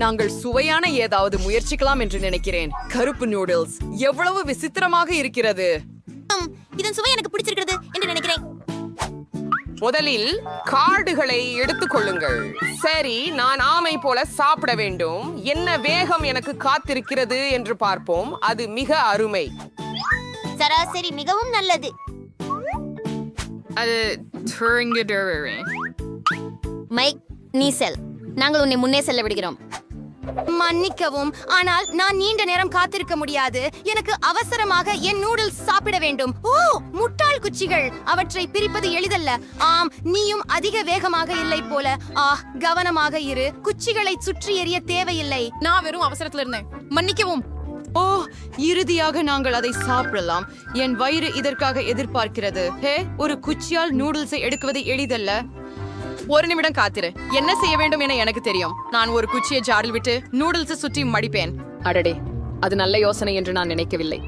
நாங்கள் சுவையான ஏதாவது முயற்சிக்கலாம் என்று நினைக்கிறேன். கருப்பு நூடுல்ஸ் எவ்வளவு விசித்திரமாக இருக்கிறது. இதன் சுவை எனக்கு பிடிச்சிருக்கிறது என்று நினைக்கிறேன். முதலில் கார்டுகளை எடுத்துக் கொள்ளுங்கள். சரி, நான் ஆமை போல சாப்பிட வேண்டும். என்ன வேகம் எனக்கு காத்திருக்கிறது என்று பார்ப்போம். அது மிக அருமை. சராசரி மிகவும் நல்லது. அது மைக், நீ செல். நாங்கள் உன்னை முன்னே செல்ல விடுகிறோம். மன்னிக்கவும், ஆனால் நான் நீண்ட நேரம் காத்திருக்க முடியாது. எனக்கு அவசரமாக என் நூடுல்ஸ் சாப்பிட வேண்டும். ஓ, முட்டாள் குச்சிகள்! அவற்றை பிரிப்பது எளிதல்ல. ஆம், நீயும் அதிக வேகமாக இல்லை போல. கவனமாக இரு. குச்சிகளை சுற்றி எறிய தேவையில்லை. நான் வெறும் அவசரத்துல இருந்தேன். மன்னிக்கவும். ஓ, இறுதியாக நாங்கள் அதை சாப்பிடலாம். என் வயிறு இதற்காக எதிர்பார்க்கிறது. ஒரு குச்சியால் நூடுல்ஸை எடுக்குவது எளிதல்ல. ஒரு நிமிடம் காத்திரு. என்ன செய்ய வேண்டும் என எனக்கு தெரியும். நான் ஒரு குச்சியை ஜாரில் விட்டு நூடுல்ஸை சுற்றி மடிப்பேன். அடடே, அது நல்ல யோசனை என்று நான் நினைக்கவில்லை.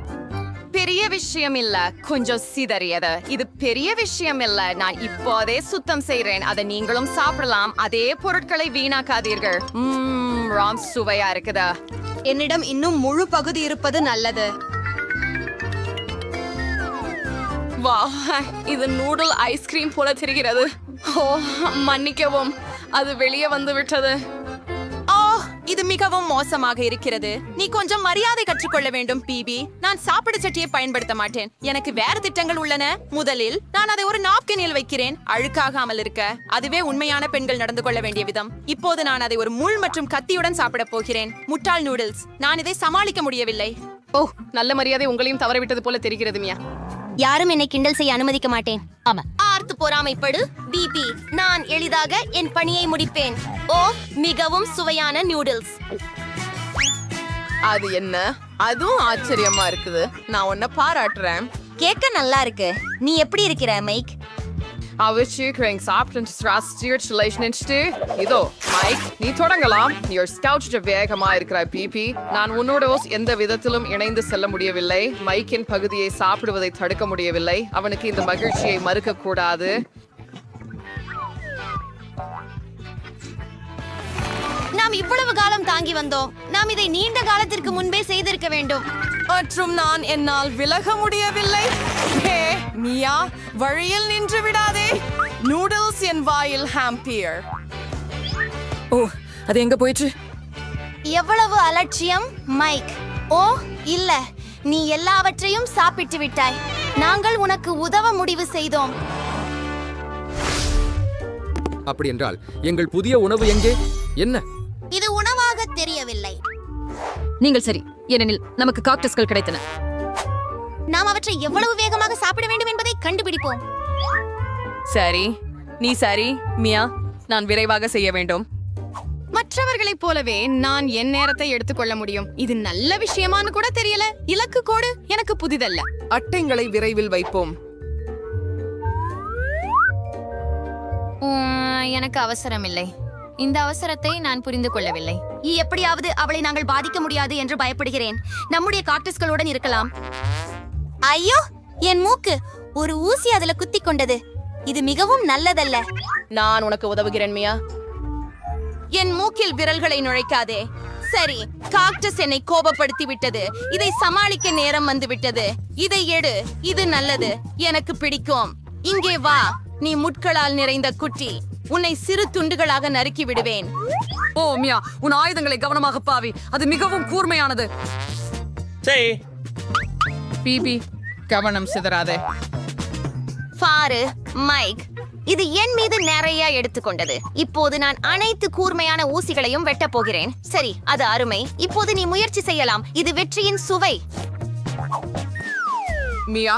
பெரிய விஷயம் இல்ல, கொஞ்சம் சிதறியது. இது பெரிய விஷயம் இல்ல. நான் இப்போதே சுத்தம் செய்றேன். அதை நீங்களும் சாப்பிடலாம். அதே பொருட்களை வீணாக்காதீர்கள். ராம், சுவையா இருக்குதா? என்னிடம் இன்னும் முழு பகுதி இருப்பது நல்லது. வா, இது நூடுல் ஐஸ்கிரீம் போல தெரிகிறது. ஓ, மன்னிக்கவும், அது வெளியே வந்து விட்டது. இது மிகவும் மோசமாக இருக்கிறது. நீ கொஞ்சம் மரியாதை கற்றுக்கொள்ள வேண்டும், பிபி. நான் சாப்பிடு சட்டியை பயன்படுத்த மாட்டேன். எனக்கு வேறு திட்டங்கள் உள்ளன. முதலில் நான் அதை ஒரு நாப்கினில் வைக்கிறேன், அழுக்காகாமல் இருக்க. அதுவே உண்மையான பெண்கள் நடந்து கொள்ள வேண்டிய விதம். இப்போது நான் அதை ஒரு முள் மற்றும் கத்தியுடன் சாப்பிட போகிறேன். முட்டாள் நூடுல்ஸ். நான் இதை சமாளிக்க முடியவில்லை. ஓ, நல்ல மரியாதை உங்களையும் தவறவிட்டது போல தெரிகிறது. மியா, யாரும் என்னை கிண்டல் செய்ய அனுமதிக்க மாட்டேன். ஆமா, ஆர்த்து பொறாமைப்படு பிபி. நான் எளிதாக என் பணியை முடிப்பேன். ஓ, மிகவும் சுவையான நூடுல்ஸ். அது என்ன? அதுவும் ஆச்சரியமா இருக்குது. நான் உன்னை பாராட்டுறேன். கேட்க நல்லா இருக்கு. நீ எப்படி இருக்கிற, மைக்? இதோ மைக், நீ தொடங்கலாம். வேகமா இருக்கிற பிபி. நான் உன்னோட எந்த விதத்திலும் இணைந்து செல்ல முடியவில்லை. மைக்கின் பகுதியை சாப்பிடுவதை தடுக்க முடியவில்லை. அவனுக்கு இந்த மகிழ்ச்சியை மறுக்க கூடாது. நாம் இவ்வளவு காலம் தாங்கி வந்தோம். நாம் இதை நீண்ட காலத்திற்கு முன்பே செய்திருக்க வேண்டும். மற்றும் நான் என்னால் விலக முடியவில்லை. ஹே மியா, வழியில் நின்று விடாதே. நூடுல்ஸ் என் வாயில் ஹாம்பியர். ஓ, அது எங்க போயிற்று? எவ்வளவு அலட்சியம், மைக். ஓ இல்ல, நீ எல்லாவற்றையும் சாப்பிட்டு விட்டாய். நாங்கள் உனக்கு உதவ முடிவு செய்தோம். அப்படி என்றால் எங்கள் புதிய உணவு எங்கே? என்ன இது உணவாக தெரியவில்லை. நீங்கள் சரி, ஏனெனில் நமக்கு காக்டஸ்கள் கிடைத்தன. நாம் அவற்றை எவ்வளவு வேகமாக சாப்பிட வேண்டும் என்பதை கண்டுபிடிப்போம். சரி, நீ சரி மியா. நான் விரைவாக செய்ய வேண்டும். மற்றவர்களைப் போலவே நான் என் நேரத்தை எடுத்துக்கொள்ள முடியும். இது நல்ல விஷயமானு கூட தெரியல. இலக்கு கோடு எனக்கு புதிதல்ல. அட்டைங்களை விரைவில் வைப்போம். எனக்கு அவசரம் இல்லை. இந்த அவசரத்தை நான் புரிந்து கொள்ளவில்லை. எப்படியாவது அவளை நாங்கள் பாதிக்க முடியாது என்று பயப்படுகிறேன். நம்முடைய காக்டஸ்களுடன் இருக்கலாம். ஐயோ, என் மூக்கு! ஒரு ஊசி அதுல குத்தி கொண்டது. இது மிகவும் நல்லதல்ல. நான் உனக்கு உதவுகிறேன், மியா. என் மூக்கில் விரல்களை நுழைக்காதே. சரி, காக்டஸ் என்னை கோபப்படுத்தி விட்டது. இதை சமாளிக்க நேரம் வந்து விட்டது. இதை எடு. இது நல்லது, எனக்கு பிடிக்கும். இங்கே வா, நீ முட்களால் நிறைந்த குட்டி. உன்னை சிறு துண்டுகளாக நறுக்கி விடுவேன். ஓ மியா, உன் ஆயுதங்களை கவனமாக பாவி. அது மிகவும் கூர்மையானது. பிபி, கவனம் சிதறாதே. பாரு மைக், இது என் மீது நிறைய எடுத்துக்கொண்டது. இப்போது நான் அனைத்து கூர்மையான ஊசிகளையும் வெட்டப் போகிறேன். சரி, அது அருமை. இப்போது நீ முயற்சி செய்யலாம். இது வெற்றியின் சுவை. மியா,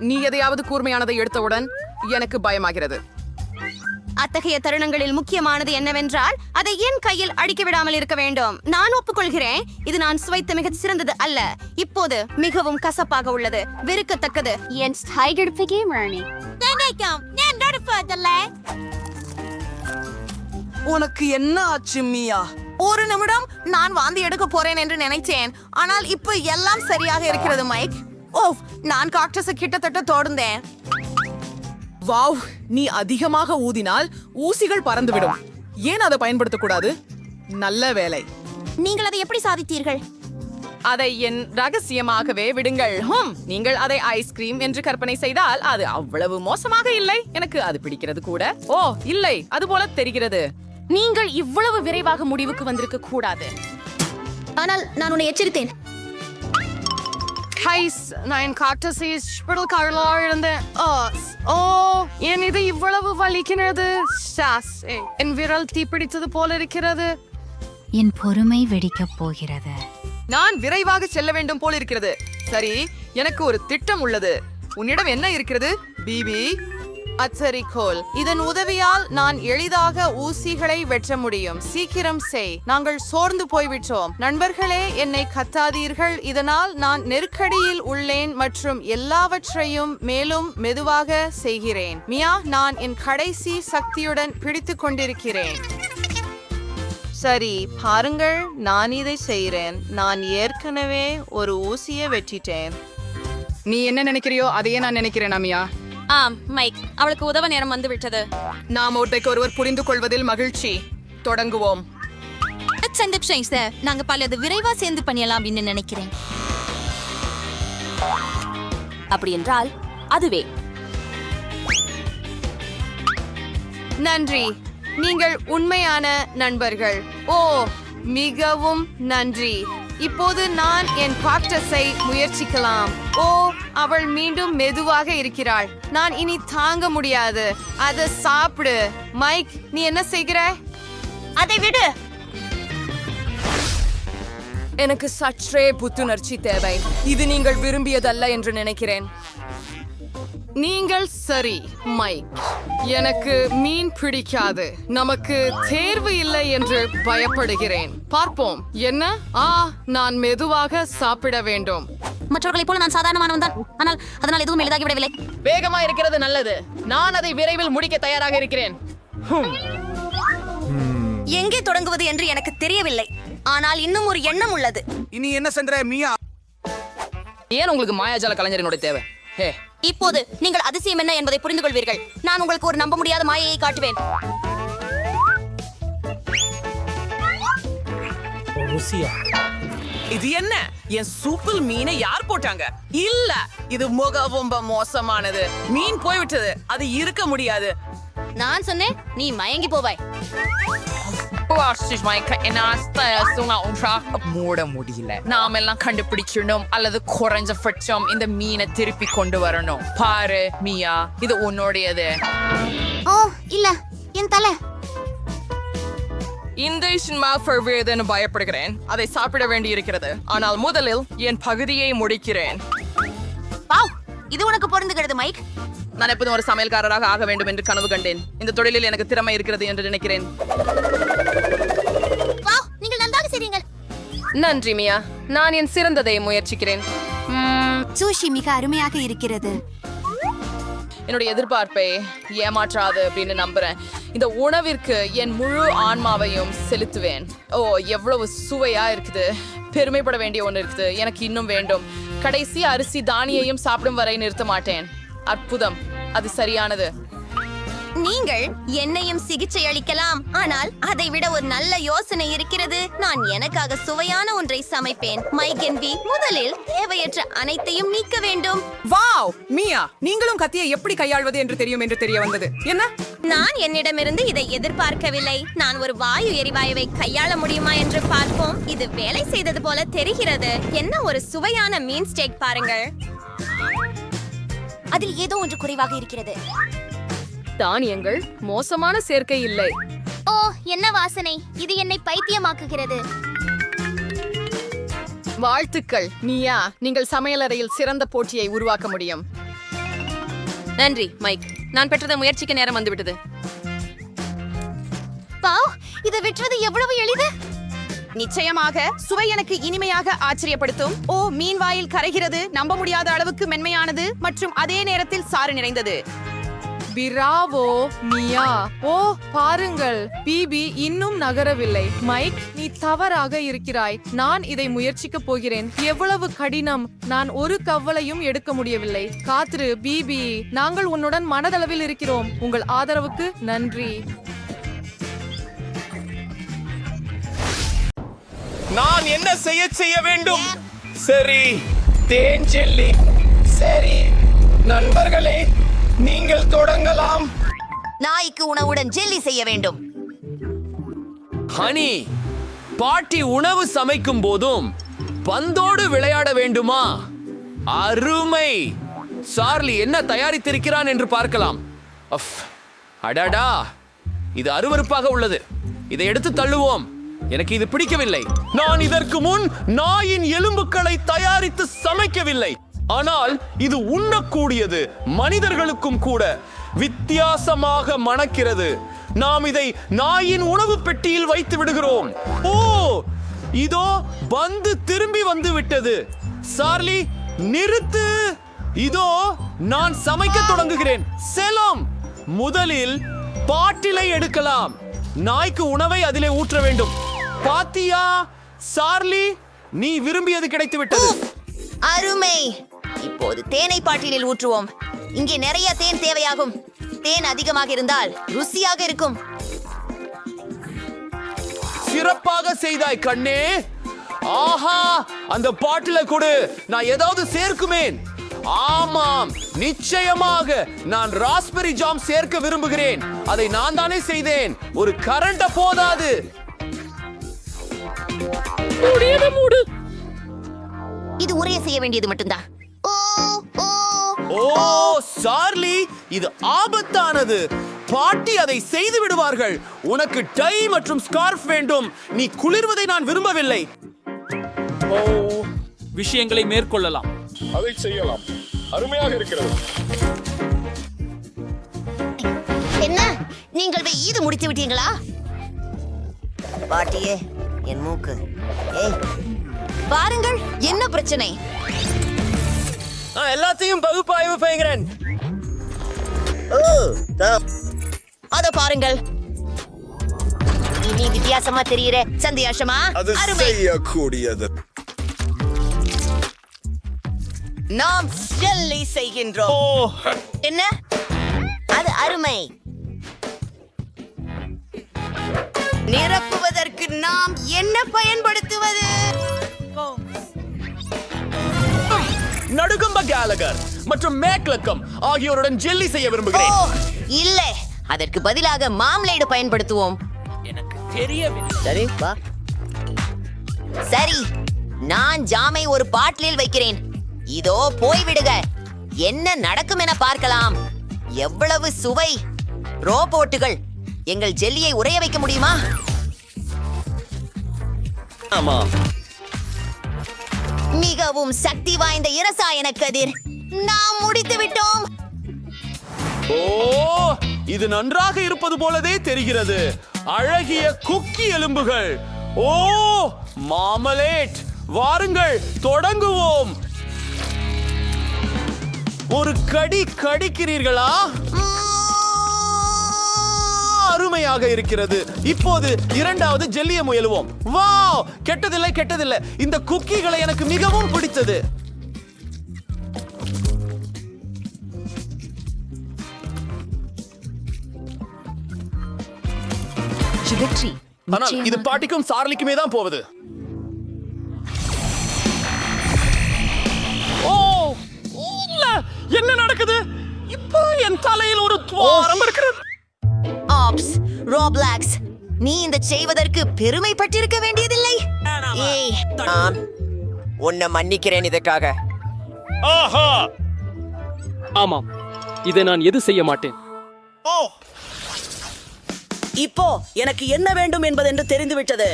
நீ எதையாவது கூர்மையானதை எடுத்தவுடன் எனக்கு பயமாகிறது. அத்தகைய தருணங்களில் முக்கியமானது என்னவென்றால் அதை என் கையில் அடிக்க விடாமல் இருக்க வேண்டும். நான் ஒப்புக்கொள்கிறேன், இது நான் சுவைத்த மிக சிறந்தது அல்ல. இப்போது மிகவும் கசப்பாக உள்ளது, வெறுக்கத்தக்கது. உனக்கு என்ன ஆச்சு, மியா? ஒரு நிமிடம், நான் வாந்தி எடுக்க போறேன் என்று நினைச்சேன். ஆனால் இப்ப எல்லாம் சரியாக இருக்கிறது, மைக். ஓ, நான் காக்டஸை கிட்டத்தட்ட தொடர்ந்தேன். வாவ், நீ அதிகமாக ஊதினால் ஊசிகள் பறந்துவிடும். ஏன் அதை பயன்படுத்தக்கூடாது? நல்ல வேலை. நீங்கள் அதை எப்படி சாதித்தீர்கள்? அதை என் ரகசியமாகவே விடுங்கள். நீங்கள் அதை ஐஸ்கிரீம் என்று கற்பனை செய்தால் அது அவ்வளவு மோசமாக இல்லை. எனக்கு அது பிடிக்கிறது கூட. ஓ இல்லை, அது போல தெரிகிறது. நீங்கள் இவ்வளவு விரைவாக முடிவுக்கு வந்திருக்க கூடாது. ஆனால் நான் உன்னை எச்சரித்தேன். நான் காக்டஸிஸ் ஸ்பிடல்காரலா இருந்தேன். ஓ என் இது இவ்வளவு வலிக்கிறது. என் விரல் தீப்பிடித்தது போல இருக்கிறது. என் பொறுமை வெடிக்கப் போகிறது. நான் விரைவாக செல்ல வேண்டும் போல் இருக்கிறது. சரி, எனக்கு ஒரு திட்டம் உள்ளது. உன்னிடம் என்ன இருக்கிறது பிபி? அச்சரிக்கோல். இதன் உதவியால் நான் எளிதாக ஊசிகளை வெட்ட முடியும். சீக்கிரம் செய். நாங்கள் சோர்ந்து போய்விட்டோம். நண்பர்களே, என்னை கத்தாதீர்கள். இதனால் நான் நெருக்கடியில் உள்ளேன் மற்றும் எல்லாவற்றையும் மேலும் மெதுவாக செய்கிறேன். மியா, நான் என் கடைசி சக்தியுடன் பிடித்துக் கொண்டிருக்கிறேன். சரி, பாருங்கள், நான் இதை செய்கிறேன். நான் ஏற்கனவே ஒரு ஊசியை வெட்டிட்டேன். நீ என்ன நினைக்கிறியோ அதையே நான் நினைக்கிறேன் அமியா. ஆம் மைக், அவளுக்கு உதவ நேரம் வந்து விட்டது. நாம் ஒருவர் புரிந்து கொள்வதில் மகிழ்ச்சி. தொடங்குவோம். நாங்க பலது விரைவா சேர்ந்து பண்ணலாம் என்று நினைக்கிறேன். அப்படி என்றால் அதுவே. நன்றி, நீங்கள் உண்மையான நண்பர்கள். ஓ, மிகவும் நன்றி. இப்போது நான் என் காக்டஸை முயற்சிக்கலாம். ஓ, அவள் மீண்டும் மெதுவாக இருக்கிறாள். நான் இனி தாங்க முடியாது. அதை சாப்பிடு. மைக், நீ என்ன செய்கிற? அதை விடு. எனக்கு சற்றே புத்துணர்ச்சி தேவை. இது நீங்கள் விரும்பியதல்ல என்று நினைக்கிறேன். நீங்கள் சரி, மைக். எனக்கு மீன் பிடிக்காது. நமக்கு தேர்வு இல்லை என்று பயப்படுகிறேன். பார்ப்போம். என்ன? நான் மெதுவாக சாப்பிட வேண்டும். மற்றவர்களைப் போல நான் சாதாரணமானவன் தான். ஆனால் அதனால் எதுவும் எளிதாகி விடவில்லை. வேகமா இருக்கிறது நல்லது. நான் அதை விரைவில் முடிக்க தயாராக இருக்கிறேன். எங்கே தொடங்குவது என்று எனக்கு தெரியவில்லை. ஆனால் இன்னும் ஒரு எண்ணம் உள்ளது. இனி என்ன சென்ற மியா? ஏன் உங்களுக்கு மாயாஜால கலைஞரினோட தேவை? இப்போது நீங்கள் அதிசயம் என்ன என்பதை புரிந்து கொள்வீர்கள். நான் உங்களுக்கு ஒரு நம்ப முடியாத மாயையை காட்டுவேன். இது என்ன? என் சூப்பில் மீனை யார் போட்டாங்க? இல்ல, இது மிகவும் மோசமானது. மீன் போய்விட்டது. அது இருக்க முடியாது. நான் சொன்னேன், நீ மயங்கி போவாய். மூட முடியல. நாம எல்லாம் கண்டுபிடிச்சிடணும் அல்லது குறைஞ்ச பட்சம் இந்த மீனை திருப்பி கொண்டு வரணும். பாரு மியா, இது உன்னுடையது. ஓ இல்ல, என் தலை. இந்த சினிமா ஃபர்வேதன்னு பயப்படுகிறேன். அதை சாப்பிட வேண்டி இருக்கிறது. ஆனால் முதலில் என் பகுதியை முடிக்கிறேன். வாவ், இது உனக்கு பொருந்துகிறது மைக். நான் எப்போதும் ஒரு சமையல்காரராக ஆக வேண்டும் என்று கனவு கண்டேன். இந்த தொழிலில் எனக்கு திறமை இருக்கிறது என்று நினைக்கிறேன். வாவ், நீங்கள் நன்றாக செய்றீர்கள். நன்றி மியா. நான் என் சிறந்ததை முயற்சிக்கிறேன். சூஷி மிக அருமையாக இருக்கிறது. என்னுடைய எதிர்பார்ப்பை ஏமாற்றாது அப்படின்னு நம்புறேன். இந்த உணவிற்கு என் முழு ஆன்மாவையும் செலுத்துவேன். ஓ, எவ்வளவு சுவையா இருக்குது. பெருமைப்பட வேண்டிய ஒன்று இருக்குது. எனக்கு இன்னும் வேண்டும். கடைசி அரிசி தானியையும் சாப்பிடும் வரை நிறுத்த மாட்டேன். அற்புதம், அது சரியானது. நீங்கள் என்னையும் சிகிச்சை அளிக்கலாம். ஆனால் அதை விட ஒரு நல்ல யோசனை இருக்கிறது. நான் எனக்காக சுவையான ஒன்றை சமைப்பேன். மைக் என்பி, முதலில் தேவையற்ற அனைத்தையும் நீக்க வேண்டும். வாவ் மியா, நீங்களும் கத்தியை எப்படி கையாள்வது என்று தெரியும் என்று தெரிய வந்தது. என்ன? நான் என்னிடமிருந்து இதை எதிர்பார்க்கவில்லை. நான் ஒரு வாயு எரிவாயுவை கையாள முடியுமா என்று பார்ப்போம். இது வேலை செய்தது போல தெரிகிறது. என்ன ஒரு சுவையான மீன் ஸ்டேக் பாருங்கள். அதில் ஏதோ ஒன்று குறைவாக இருக்கிறது. தானியங்கள் மோசமான சேர்க்கை இல்லை. ஓ, என்ன வாசனை! இது என்னை பைத்தியமாக்குகிறது. வாழ்த்துக்கள் மியா. நீங்கள் சமையலறையில் சிறந்த போட்டியை உருவாக்க முடியும். நன்றி மைக். நான் பெற்றதை முயற்சிக்க நேரம் வந்துவிட்டது. வாவ், இதை வெட்டுவது எவ்வளவு எளிது! நிச்சயமாக சுவை எனக்கு இனிமையாக ஆச்சரியப்படுத்தும். ஓ, மீன் வாயில் கரைகிறது. நம்ப முடியாத அளவுக்கு மென்மையானது மற்றும் அதே நேரத்தில் சாறு நிறைந்தது. பிராவோ மியா. ஓ, பாருங்கள், பிபி இன்னும் நகரவில்லை. மைக், நீ தவறாக இருக்கிறாய். நான் இதை முயற்சிக்க போகிறேன். எவ்வளவு கடினம். நான் ஒரு கவலையும் எடுக்க முடியவில்லை. காத்திரு பிபி, நாங்கள் உன்னுடன் மனதளவில் இருக்கிறோம். உங்கள் ஆதரவுக்கு நன்றி. நான் என்ன செய்ய வேண்டும்? சரி, தேன் ஜெல்லி. சரி நண்பர்களே, நீங்கள் தொடங்கலாம். நாய்க்கு உணவுடன் ஜெல்லி செய்ய வேண்டும். ஹனி, பாட்டி உணவு சமைக்கும் போதும் பந்தோடு விளையாட வேண்டுமா? அருமை. சார்லி என்ன தயாரித்திருக்கிறான் என்று பார்க்கலாம். அஃப், அடடா, இது அருவருப்பாக உள்ளது. இதை எடுத்து தள்ளுவோம். எனக்கு இது பிடிக்கவில்லை. நான் இதற்கு முன் நாயின் எலும்புகளை தயாரித்து சமைக்கவில்லை. ஆனால் இது உண்ணக்கூடியது, மனிதர்களுக்கும் கூட. வித்தியாசமாக மணக்கிறது. நாம் இதை நாயின் உணவு பெட்டியில் வைத்து விடுகிறோம். ஓ, இதோ பந்து திரும்பி வந்து விட்டது. சார்லி, நிறுத்து. இதோ நான் சமைக்க தொடங்குகிறேன். செலம், முதலில் பாட்டிலை எடுக்கலாம். நாய்க்கு உணவை அதிலே ஊற்ற வேண்டும். பாத்தியா சார்லி, நீ விரும்பியது கிடைத்து விட்டது. அருமை. இப்போது தேனை பாட்டிலில் ஊற்றுவோம். இங்கே நிறைய தேன் தேவையாகும். தேன் அதிகமாக இருந்தால் ருசியாக இருக்கும். சிறப்பாக செய்தாய் கண்ணே. ஆஹா, அந்த பாட்டில கொடு, நான் ஏதாவது சேர்க்குமேன். ஆமாம், நிச்சயமாக நான் ராஸ்பெரி ஜாம் சேர்க்க விரும்புகிறேன். அதை நான் தானே செய்தேன். ஒரு கரண்ட போதாது. இது உரைய செய்ய வேண்டியது மட்டும்தான். ஓ சார்லி, இது ஆபத்தானது. பாட்டி அதை செய்து விடுவார்கள். உனக்கு டை மற்றும் ஸ்கார்ஃப் வேண்டும். நீ குளிர்வதை நான் விரும்பவில்லை. ஓ, விஷயங்களை மேற்கொள்ளலாம். அதை செய்யலாம். அருமையாக இருக்கிறது. என்ன, நீங்கள் இது முடித்து விட்டீங்களா? பாட்டியே, என் மூக்கு. பாருங்கள், என்ன பிரச்சனை? எல்லாத்தையும் பகுப்பாய்வு செய்கிறேன். அத பாருங்கள். நீ வித்தியாசமா தெரியுற. சந்தோஷமா? அது செய்யக்கூடியது. நாம் ஜெல்லி செய்கின்றோம். என்ன? அது அருமை. நிரப்புவதற்கு நாம் என்ன பயன்படுத்துவது? நடுகம்ப கேலகர் மற்றும் மேக்லக்கம் ஆகியோருடன் ஜெல்லி செய்ய விரும்புகிறேன். இல்லை, அதற்கு பதிலாக மாம்லேடு பயன்படுத்துவோம். எனக்கு தெரியவில்லை. சரி, வா. சரி, நான் ஜாமை ஒரு பாட்டிலில் வைக்கிறேன். இதோ போய்விடுக. என்ன நடக்கும் என பார்க்கலாம். எவ்வளவு சுவை. ரோபோட்டுகள், எங்கள் ஜெல்லியை உறைய வைக்க முடியுமா? ஆமா, மிகவும் சக்தி வாய்ந்த இரசாயன கதிர். நாம் முடித்து விட்டோம். ஓ, இது நன்றாக இருப்பது போலவே தெரிகிறது. அழகிய குக்கி எலும்புகள். ஓ, மாமலேட். வாருங்கள், தொடங்குவோம். ஒரு கடி கடிக்கிறீர்களா? அருமையாக இருக்கிறது. இப்போது இரண்டாவது ஜெல்லியை முயலுவோம். வாவ், கெட்டதில்லை கெட்டதில்லை. இந்த குக்கிகளை எனக்கு மிகவும் பிடித்தது. ஆனால் இது பாட்டிக்கும் சார்லிக்குமே தான் போவது. ஓ, என்ன நடக்குது? இப்போ என் தலையில் ஒரு துவாரம் இருக்கிறது. ஆப்ஸ், ரோப்ளாக்ஸ், நீ இந்த செய்வதற்கு பெருமைப்பட்டிருக்க வேண்டியதில்லை. ஏய், நான் உன்னை மன்னிக்கிறேன் இதற்காக. ஆஹா, ஆமாம், இதை நான் எது செய்ய மாட்டேன். இப்போ எனக்கு என்ன வேண்டும் என்பதென்று தெரிந்துவிட்டது.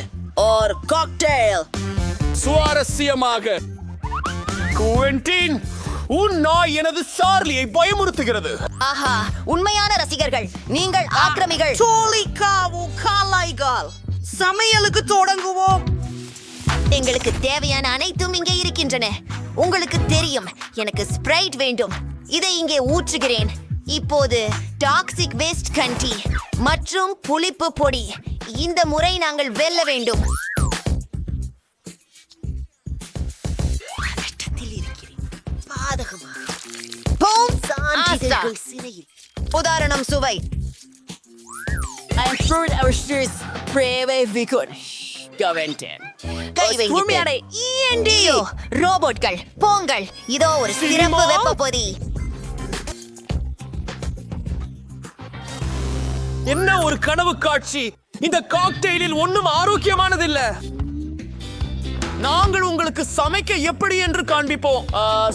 ஒரு காக்டெயில். சுவாரஸ்யமாக. குவென்டின், உன் நாய் எனது சார்லியை பயமுறுத்துகிறது. ஆஹா, உண்மையான ரசிகர்கள், நீங்கள் ஆக்கிரமிகள். சோலிகாவு காலாய்கால். சமையலுக்கு தொடங்குவோம். எங்களுக்கு தேவையான அனைத்தும் இங்கே இருக்கின்றன. உங்களுக்கு தெரியும், எனக்கு ஸ்ப்ரைட் வேண்டும். இதை இங்கே ஊற்றுகிறேன். இப்போது டாக்ஸிக் வேஸ்ட் கண்டி மற்றும் புளிப்பு பொடி. இந்த முறை நாங்கள் வெல்ல வேண்டும். உதாரணம் சுவை. I'm sure our shoes pray we could. Go into. கை வைத்தேன். ஐயோ, ரோபோட்கள் போங்கள், இதோ ஒரு சிறப்பு வெப்ப பொதி. என்ன ஒரு கனவு காட்சி! இந்த காக்டெயிலில் ஒண்ணும் ஆரோக்கியமானதில்ல. நாங்கள் உங்களுக்கு சமைக்க எப்படி என்று காண்பிப்போம்.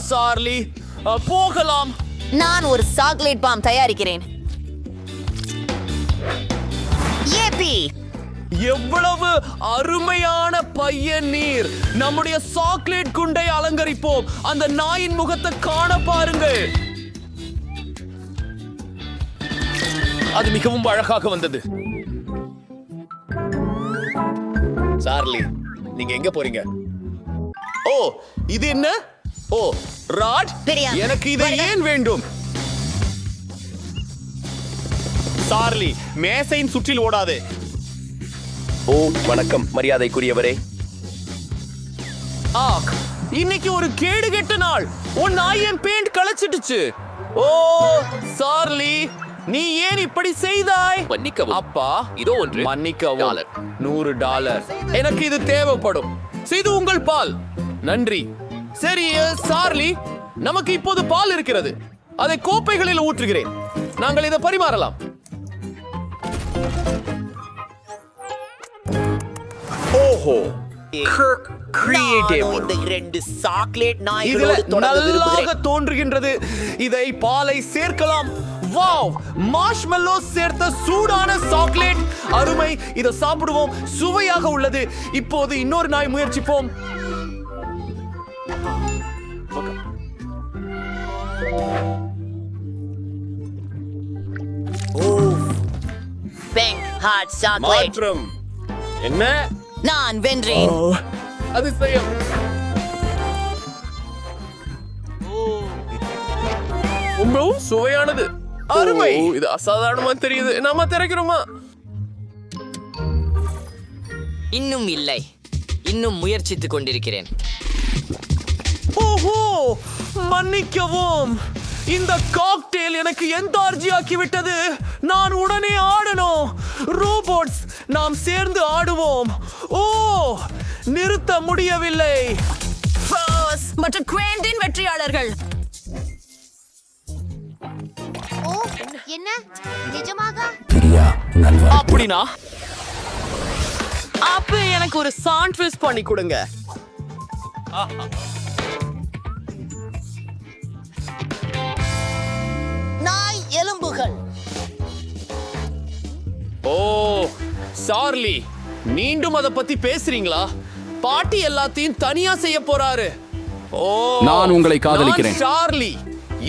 சார்லி, போகலாம். நான் ஒரு சாக்லேட் பாம் தயாரிக்கிறேன். ஏபி, எவ்வளவு அருமையான பையன் நீர்! நம்முடைய சாக்லேட் குண்டை அலங்கரிப்போம். அந்த நாயின் முகத்தை காண பாருங்கள். அது மிகவும் அழகாக வந்தது. சார்லி, நீங்க எங்க போறீங்க? ஓ, இது என்ன? ஓ, ராட், பிரியா, எனக்கு இது ஏன் வேண்டும்? சார்லி, மேசையின் சுற்றில் ஓடாதே. ஓ, வணக்கம் மரியாதைக்குரியவரே. இன்னைக்கு ஒரு கேடு கெட்ட நாள். உன் நாய் என் பெயிண்ட் களைச்சிடுச்சு. ஓ, சார்லி, நீ ஏன் இப்படி செய்தாய்? மன்னிக்கவும். அப்பா, இதோ ஒன்று. மன்னிக்கவும். $100. எனக்கு இது தேவைப்படும். இது உங்கள் பால். நன்றி. சரி சார்லி, நமக்கு இப்போது பால் இருக்கிறது. அதை கோப்பைகளில் ஊற்றுகிறேன். நாங்கள் இதை பரிமாறலாம். ஓஹோ, கிரியேட்டிவ். இந்த 2 சாக்லேட் நாய்களோடு தொடர்ந்து நல்லாக விரும்புகிறேன். தோன்றுகின்றது. இதை பாலை சேர்க்கலாம். வாவ், மார்ஷ்மெல்லோ சேர்த்த சூடான சாக்லேட். அருமை. இதை சாப்பிடுவோம். சுவையாக உள்ளது. இப்போது இன்னொரு நாய் முயற்சிப்போம். Pink hot chocolate. மாற்றம் என்ன? நான் வென்றேன். அதிசயம். ரொம்பவும் சுவையானது. அருமை. இது அசாதாரணமா தெரியுது. நாம திறக்கிறோமா? இன்னும் இல்லை, இன்னும் முயற்சித்துக் கொண்டிருக்கிறேன். ஓஹோ, மன்னிக்கவும். இந்த காக்டெயில் எனக்கு எந்தார்ஜி ஆக்கிவிட்டது. நான் உடனே ஆடணும். ரோபோட்ஸ், நாம் சேர்ந்து ஆடுவோம். ஓ, நிறுத்த முடியவில்லை. மற்றும் குவேண்டின் வெற்றியாளர்கள். ஓ, என்ன நிஜமாக? அப்படினா அப்ப எனக்கு ஒரு சாண்ட்விச் பண்ணி கொடுங்க. நாய் எலும்புகள். ஓ, சார்லி, மீண்டும் அத பத்தி பேசுறீங்களா? பாட்டி எல்லாத்தையும் தனியா செய்ய போறாரு. ஓ, நான் உங்களை காதலிக்கிறேன். நான் சார்லி,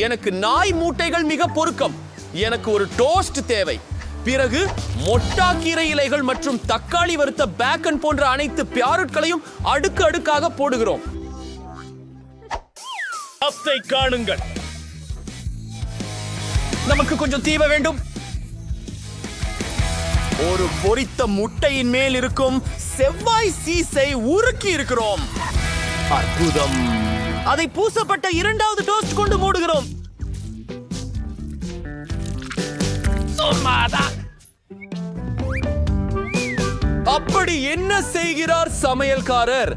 எனக்கு நாய் மூட்டைகள் மிக பொருத்தம். எனக்கு ஒரு டோஸ்ட் தேவை. பிறகு மொட்டாக்கீரை இலைகள் மற்றும் தக்காளி வறுத்த பேக்கன் போன்ற அனைத்து பியாருட்களையும் அடுக்கு அடுக்காக போடுகிறோம். அப்பை காணுங்கள். நமக்கு கொஞ்சம் தீவ வேண்டும். ஒரு பொரித்த முட்டையின் மேல் இருக்கும் செவ்வாய் சீஸை உருக்கி இருக்கிறோம். அற்புதம். அதை பூசப்பட்ட 2வது டோஸ்ட் கொண்டு மூடுகிறோம். அப்படி என்ன செய்கிறார் சமையல்காரர்?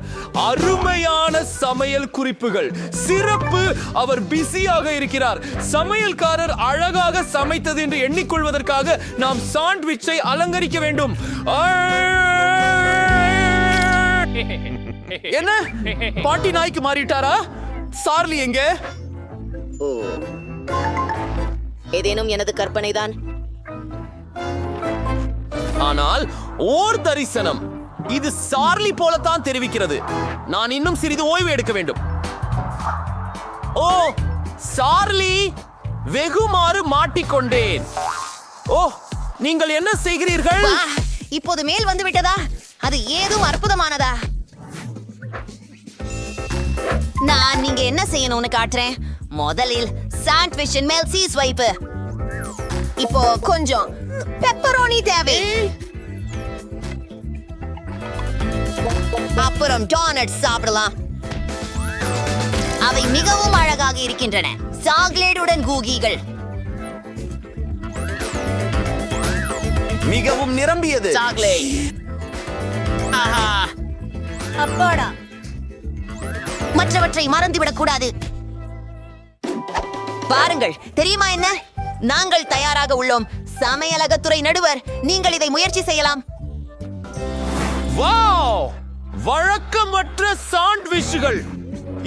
அருமையான சமையல் குறிப்புகள். சிறப்பு. அவர் பிஸியாக இருக்கிறார். சமையல்காரர் அழகாக சமைத்தது என்று எண்ணிக்கொள்வதற்காக நாம் சாண்ட்விச்சை அலங்கரிக்க வேண்டும். என்ன, பாட்டி நாய்க்கு மாறிட்டாரா? சார்லி எங்க? ஏதேனும் எனது கற்பனைதான். ஆனால் ஓர் தரிசனம். இது சார்லி போலத்தான் தெரிவிக்கிறது. நான் இன்னும் சிறிது ஓய்வு எடுக்க வேண்டும். ஓ, சார்லி, வெகுமாறு மாட்டிக்கொண்டேன். ஓ, நீங்கள் என்ன செய்கிறீர்கள்? இப்போது மேல் வந்து விட்டதா? அது ஏதும் அற்புதமானதா? நான் நீங்க என்ன செய்யணும்னு காட்டுறேன். முதலில் சாண்ட்விச்சின் மேல் சீஸ் வைப்பு. இப்போ கொஞ்சம் பெப்பரோனி தேவை. அப்புறம் டோனட்ஸ் சாப்பிடலாம். அவை மிகவும் அழகாக இருக்கின்றன. சாக்லேட்டுடன் கூகிகள். மிகவும் நிரம்பியது. சாக்லேட். ஆஹா, அப்பாடா மற்றவற்றை மறந்துவிடக் கூடாது. பாருங்கள், தெரியுமா என்ன? நாங்கள் தயாராக உள்ளோம். சமையலகத்துறை நடுவர், நீங்கள் இதை முயற்சி செய்யலாம். வாவ்! வழக்கமற்ற சாண்ட்விச்கள்.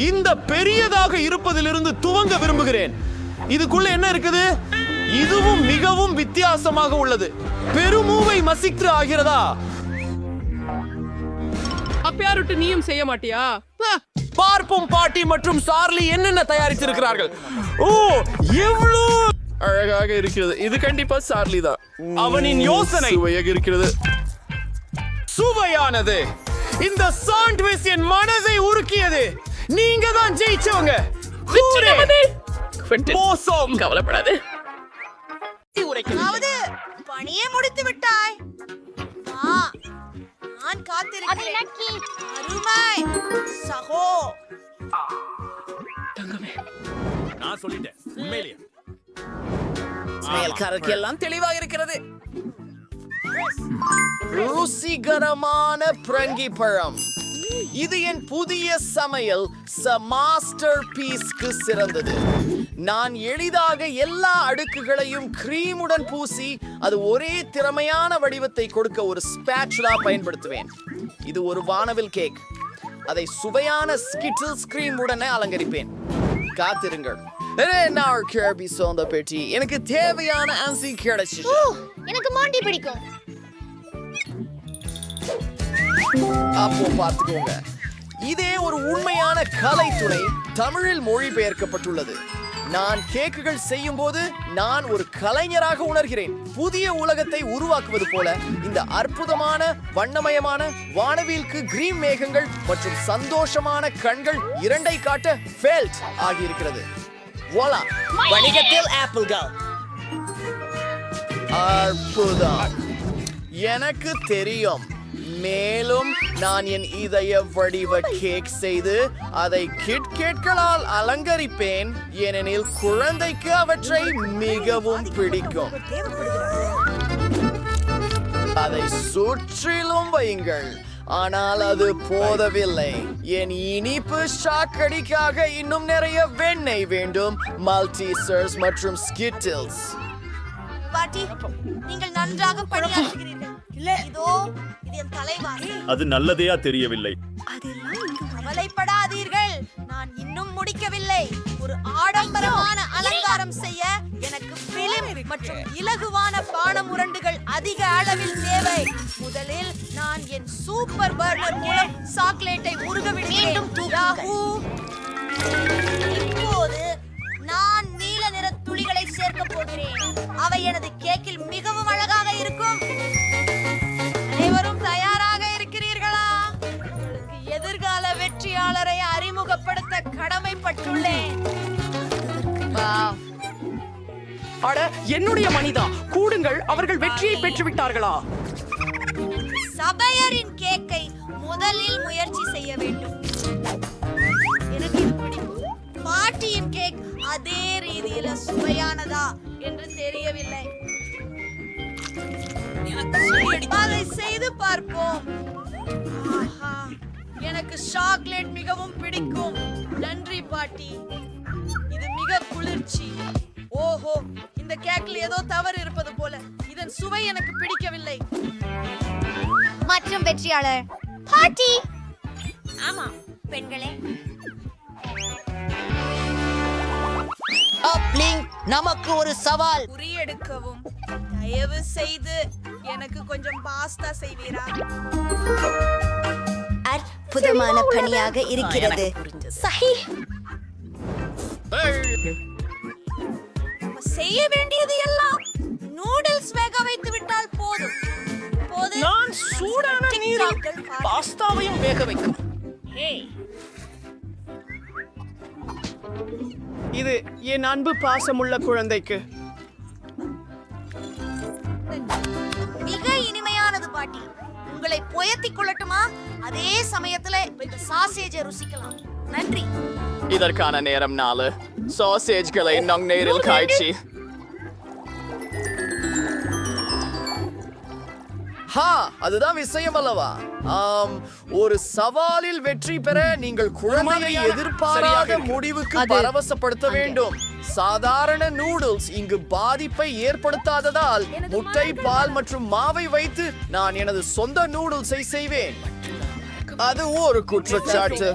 இந்த பெரியதாக இருப்பதிலிருந்து துவங்க விரும்புகிறேன். இதுக்குள்ள என்ன இருக்குது? இதுவும் மிகவும் வித்தியாசமாக உள்ளது. பெருமூவை மசித்து ஆகிறதா? அப்பயாருட்டு நீயும் செய்ய மாட்டியா? பார்ப்போம் பாட்டி மற்றும் சார்லி என்னென்ன தயாரித்திருக்கிறார்கள். ஓ, எவ்வளவு அழகாக இருக்கிறது. இது கண்டிப்பா சார்லி தான். அவனின் யோசனை சுவையாக இருக்கிறது. சுவையானது. இந்த சாண்ட்விச் என் மனதை உருக்கியது. நீங்க தான் ஜெயிச்சவங்க. மோசம். கவலைப்படாது. பணியை முடித்து விட்டாய். நான் காத்திருக்கிறேன். அருமை சகோ. நான் சொல்லிட்டேன் உண்மையிலேயே. சமையல்காரருக்கு எல்லாம் தெளிவாக இருக்கிறது. ருசிகரமான பிரங்கி பழம். இது என் புதிய சமையல் மாஸ்டர் பீஸ்க்கு சிறந்தது. நான் எளிதாக எல்லா அடுக்குகளையும் கிரீமுடன் பூசி அது ஒரே திறமையான வடிவத்தை கொடுக்க ஒரு ஸ்பேச்சுலா பயன்படுத்துவேன். இது ஒரு வானவில் கேக். அதை சுவையான ஸ்கிட்டில்ஸ் கிரீமுடன் அலங்கரிப்பேன். காத்திருங்கள். பெட்டி எனக்கு தேவையான அன்சி கிடைச்சு. எனக்கு மாண்டி பிடிக்கும். அப்போ பார்த்துக்கோங்க. இதே ஒரு உண்மையான கலைத்துறை தமிழில் மொழிபெயர்க்கப்பட்டுள்ளது. நான் கேக்குகள் செய்யும் போது நான் ஒரு கலைஞராக உணர்கிறேன். புதிய உலகத்தை உருவாக்குவது போல இந்த அற்புதமான வண்ணமயமான வானவில்க்கு கிரீன் மேகங்கள் மற்றும் சந்தோஷமான கண்கள் இரண்டை காட்ட ஃபெல்ட் ஆகியிருக்கிறது. voila, வணிகத்தில் ஆப்பிள்கள். அற்புதம். எனக்கு தெரியும். மேலும் நான் என் இதய வடிவ கேக் செய்து அதை கிட்கேட்களால் அலங்கரிப்பேன். ஏனெனில் குழந்தைக்கு அவற்றை மிகவும் பிடிக்கும். அதை சுற்றிலும் வையுங்கள். ஆனால் அது போதவில்லை. என் இனிப்பு சாக்கடிக்காக இன்னும் நிறைய வெண்ணெய் வேண்டும். மல்டிசர்ஸ் மற்றும் ஸ்கிட்டில்ஸ். பாட்டி, நீங்கள் நன்றாக பணியாற்றுகிறீர்கள். இதோ இது என் தலைவாரி. அது நல்லதையா தெரியவில்லை. கவலைப்படாதீர்கள், நான் இன்னும் முடிக்கவில்லை. ஒரு ஆடம்பரமான அலங்காரம் செய்ய எனக்கு பிலிம் மற்றும் இலகுவான பானமுரண்டுகள் அதிக அளவில் தேவை. முதலில் நான் என் சூப்பர் பர்னர் மூலம் சாக்லேட்டை உருக விடுகிறேன். இப்போது நான் நீல நிற துளிகளை சேர்க்க போகிறேன். அவை எனது கேக்கில் மிகவும் அழகாக இருக்கும். அனைவரும் தயாராக இருக்கிறீர்களா? உங்களுக்கு எதிர்கால வெற்றியாளரை அறிமுகப்படுத்த கடமைப்பட்டுள்ளேன். அட, என்னுடைய மனிதா, கூடுங்கள். அவர்கள் வெற்றியை பெற்று விட்டார்களா? சபையரின் கேக்கை முதலில் முயற்சி செய்ய வேண்டும். எனக்கு இது பிடிக்கும். பாட்டியின் கேக் அதே ரீதியில சுவையானதா என்று தெரியவில்லை. அதை செய்து பார்ப்போம். ஆஹா, எனக்கு சாக்லேட் மிகவும் பிடிக்கும். நன்றி பாட்டி, இது மிக குளிர்ச்சி. ஓஹோ, இந்த கேக்கில் ஏதோ தவறு இருப்பது போல. இதன் சுவை எனக்கு பிடிக்கவில்லை. மற்றும் வெற்றியாளர் பாட்டி. ஆமா பெண்களே, நமக்கு ஒரு சவால். குறியெடுக்கவும். தயவு செய்து எனக்கு கொஞ்சம் பாஸ்தா செய்வீரா? அற்புதமான பணியாக இருக்கிறது. சஹி. செய்ய வேண்டியது எல்லாம் நூடுல்ஸ் வேக வைத்து விட்டால் போதும். நான் சூடான நீரில் பாஸ்தாவையும் வேக வைக்கும். இது என் அன்பு பாசமுள்ள குழந்தைக்கு. மிக இனிமையானது பாட்டி. உங்களை புயத்திக் கொள்ளட்டுமா? அதே சமயத்துல இந்த சாசேஜை ருசிக்கலாம். நன்றி. இதற்கான நேரம் 4. சாசேஜ்களை நம் நேரில் காய்ச்சி அதுதான் விஷயம் அல்லவா? ஒரு சவாலில் வெற்றி பெற நீங்கள் குழந்தையை எதிர்பாராத முடிவுக்கு பரவசப்படுத்த வேண்டும். சாதாரண நூடுல்ஸ் இங்கு பாதிப்பை ஏற்படுத்தாததால் முட்டை, பால் மற்றும் மாவை வைத்து நான் எனது சொந்த நூடுல்ஸை செய்வேன். அது ஒரு குற்றச்சாட்டு.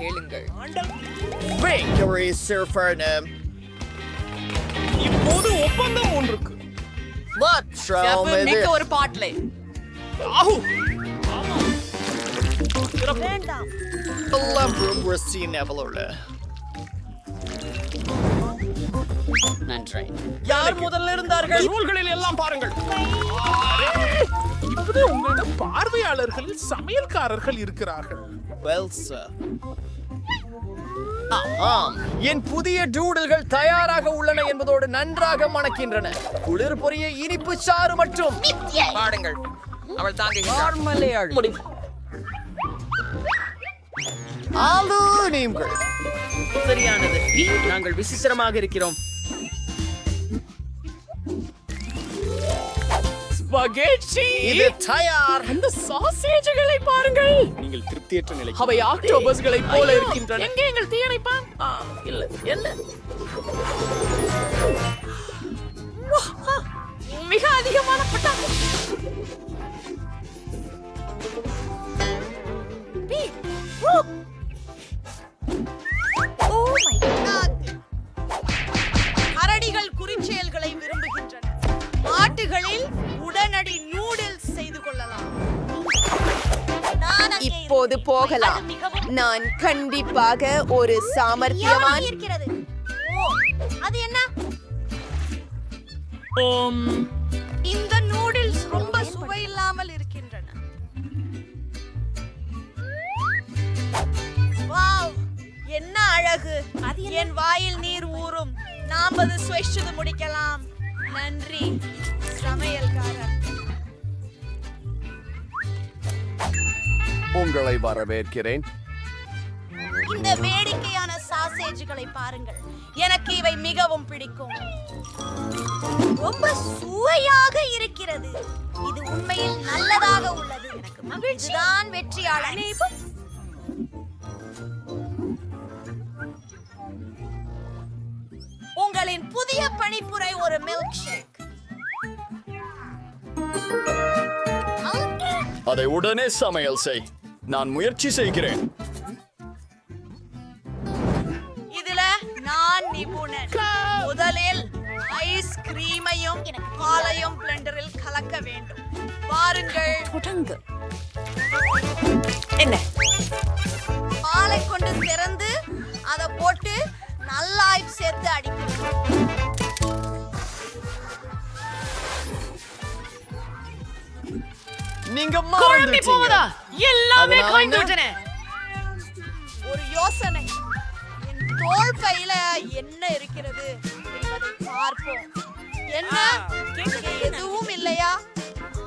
இப்போது ஒப்பந்தம் ஒன்றுக்கு ஒரு பாட்டிலே யார் முதல்ல இருந்தார்கள்? நூல்களில் எல்லாம் பாருங்கள். இப்போது உங்களிடம் பார்வையாளர்களில் சமையல்காரர்கள் இருக்கிறார்கள். என் புதிய டூடல்கள் தயாராக உள்ளன என்பதோடு நன்றாக மணக்கின்றன. குளிர் பொரிய இனிப்பு சாறு மற்றும் பாடுங்கள். அவள் தாங்குகிறாள். சரியானது. நாங்கள் விசித்திரமாக இருக்கிறோம். இது தயார். அந்த சாசேஜ்களை பாருங்கள். நீங்கள் திருப்தியற்ற நிலை. அவை ஆக்டோபஸ்களை போல இருக்கின்றன. எங்கே எங்கள் தீயணைப்பான்? இல்ல என்ன மிக அதிகமான பட்டாசு. அரடிகள் குறிச்செயல்களை விரும்புகின்றன. மாட்டுகளில் உடனடி நூடுல்ஸ் செய்து கொள்ளலாம். இப்போது போகலாம். நான் கண்டிப்பாக ஒரு சாமர்த்தியவான். இருக்கிறது. அது என்ன? இந்த நூடுல்ஸ் ரொம்ப சுவையில்லாமல் இருக்கின்றன. வாவ், என்ன அழகு! என் வாயில் நீர் ஊறும். நாம் அது சுவைச்சது முடிக்கலாம். நன்றி சமையல்காரர். உங்களை வரவேற்கிறேன். இந்த வேடிக்கையான சாசேஜ்களை பாருங்கள். எனக்கு இவை மிகவும் பிடிக்கும். ரொம்ப சுவையாக இருக்கிறது. இது உண்மையில் நல்லதாக உள்ளது. எனக்கு மகிழ்ச்சி. இதுதான் வெற்றியாளர். உங்களின் புதிய பணிப்புரை ஒரு மில்க் ஷேக். அதை உடனே சமையல் செய். நான் முயற்சி செய்கிறேன். இதுல நான் நிபுணன். முதலில் ஐஸ் கிரீமையும் பாலையும் பிளெண்டரில் கலக்க வேண்டும். பாருங்கள். என்ன? பாலை கொண்டு திறந்து அதை போட்டு நல்லா சேர்த்து அடிக்கணும். நீங்க மறந்துட்டீங்க. எல்லாமே காய்ந்துவிட்டன. ஒரு யோசனை. என் தோள் பையில என்ன இருக்கிறது என்பதை பார்ப்போம். என்ன? எதுவும் இல்லையா?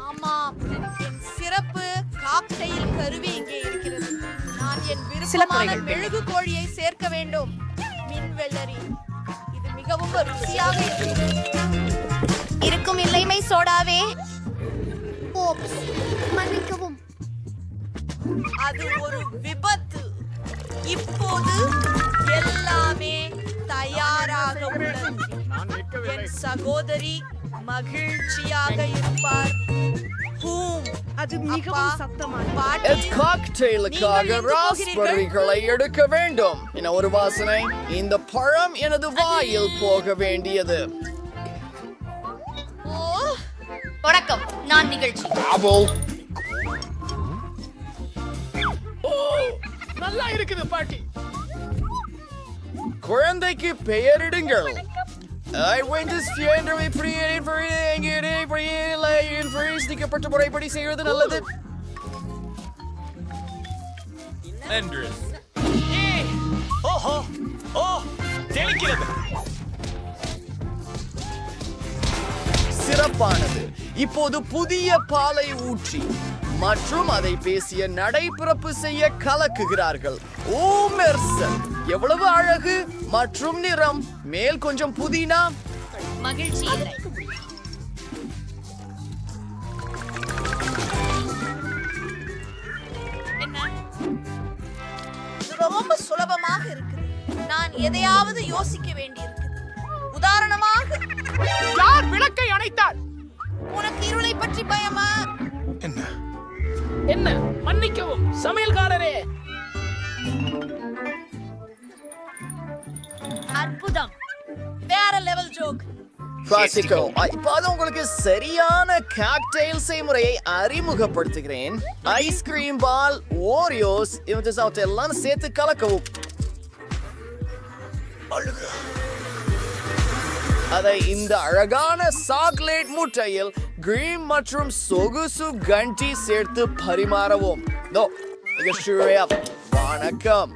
ஆமாம், என் சிறப்பு காக்டெயில் கருவி இங்கே இருக்கிறது. நான் என் விருப்பமான மெழுகு கோழியை சேர்க்க வேண்டும். மின்வெள்ளரி. இது மிகவும் ருசியாக இருக்கும். இல்லைமை சோடாவே. மன்னிக்கவும். அது ஒரு விபத்து. இப்போது எல்லாமே தயாராக உள்ளது. என் சகோதரி மகிழ்ச்சியாக இருப்பார். அது மிகவும் சத்தமான காக்டெயிலுக்காக ராஸ்பெர்ரிகளை எடுக்க வேண்டும். என்ன ஒரு வாசனை! இந்த பழம் எனது வாயில் போக வேண்டியது. வணக்கம், நான் நிகழ்ச்சி. நல்லா இருக்குது பாட்டி. குழந்தைக்கு பெயரிடுங்கள். முறைப்படி செய்வது நல்லது. சிறப்பானது. இப்போது புதிய பாலை ஊற்றி மற்றும் அதை பேசிய நடைபிறப்பு செய்ய கலக்குகிறார்கள். ஓ மெர்சல், எவ்வளவு அழகு மற்றும் நிறம். மேல் கொஞ்சம் புதினா. மகிழ்ச்சி. ரொம்ப சுலபமாக இருக்குது. நான் எதையாவது யோசிக்க வேண்டியிருக்குது. உதாரணமாக, யார் விளக்கை அணைத்தார்? உனக்கு இருளை பற்றி பயமா? என்ன? மன்னிக்கவும் சமையல்காரரே. அற்புதம். வேற லெவல் ஜோக். கிளாசிக்கோ. இப்போது உங்களுக்கு சரியான காக்டெயில் செய்முறையை அறிமுகப்படுத்துகிறேன். ஐஸ்கிரீம் பால், ஓரியோஸ் எல்லாம் சேர்த்து கலக்கவும். அதை இந்த அழகான சாக்லேட் முட்டையில் கிரீம் மற்றும் சொகுசு கண்டி சேர்த்து பரிமாறவும். வணக்கம்.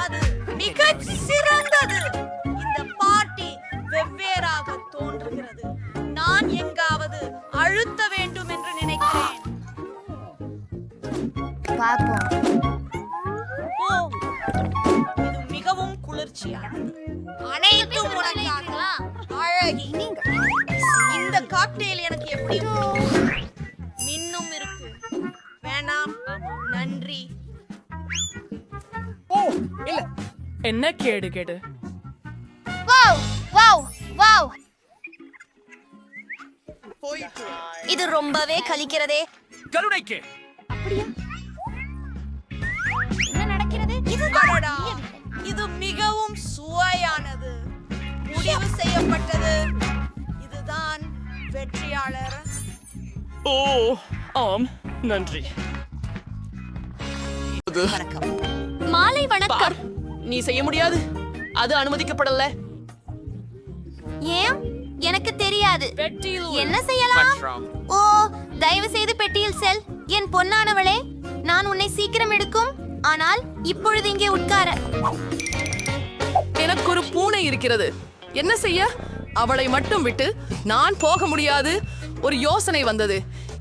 அது மிகச் சிறந்தது. இந்த பார்ட்டி வெவ்வேறாக தோன்றுகிறது. நான் எங்காவது அழுத்த வேண்டும் என்று நினைக்கிறேன். பார்ப்போம். ஓ, இது மிகவும் குளிர்ச்சியானது. அனைத்தும் உனக்காக. அழகி. இந்த காக்டெயில் எனக்கு எப்படி இன்னும் இருக்கு? வேணாம், நன்றி. என்ன கேடு? வாவ் வாவ் வாவ், இது ரொம்பவே கலிக்கிறதே. கருணைக்கு என்ன நடக்கிறது? அடடா, இது மிகவும் சுவையானது. முடிவு செய்யப்பட்டது. இதுதான் வெற்றியாளர். ஓ ஆம், நன்றி. மாலை வணக்கம். நீ செய்ய முடியாது. அது அனுமதிக்கப்படல. ஏன்? எனக்கு தெரியாது. என்ன செய்யலாம்? ஓ, தயவு செய்து பெட்டியில் செல். என் பொன்னானவளே, நான் உன்னை சீக்கிரம் எடுக்கும். ஆனால் இப்பொழுது இங்கே உட்கார. எனக்கு ஒரு பூனை இருக்கிறது. என்ன செய்ய? அவளை மட்டும் விட்டு நான் போக முடியாது. ஒரு யோசனை வந்தது.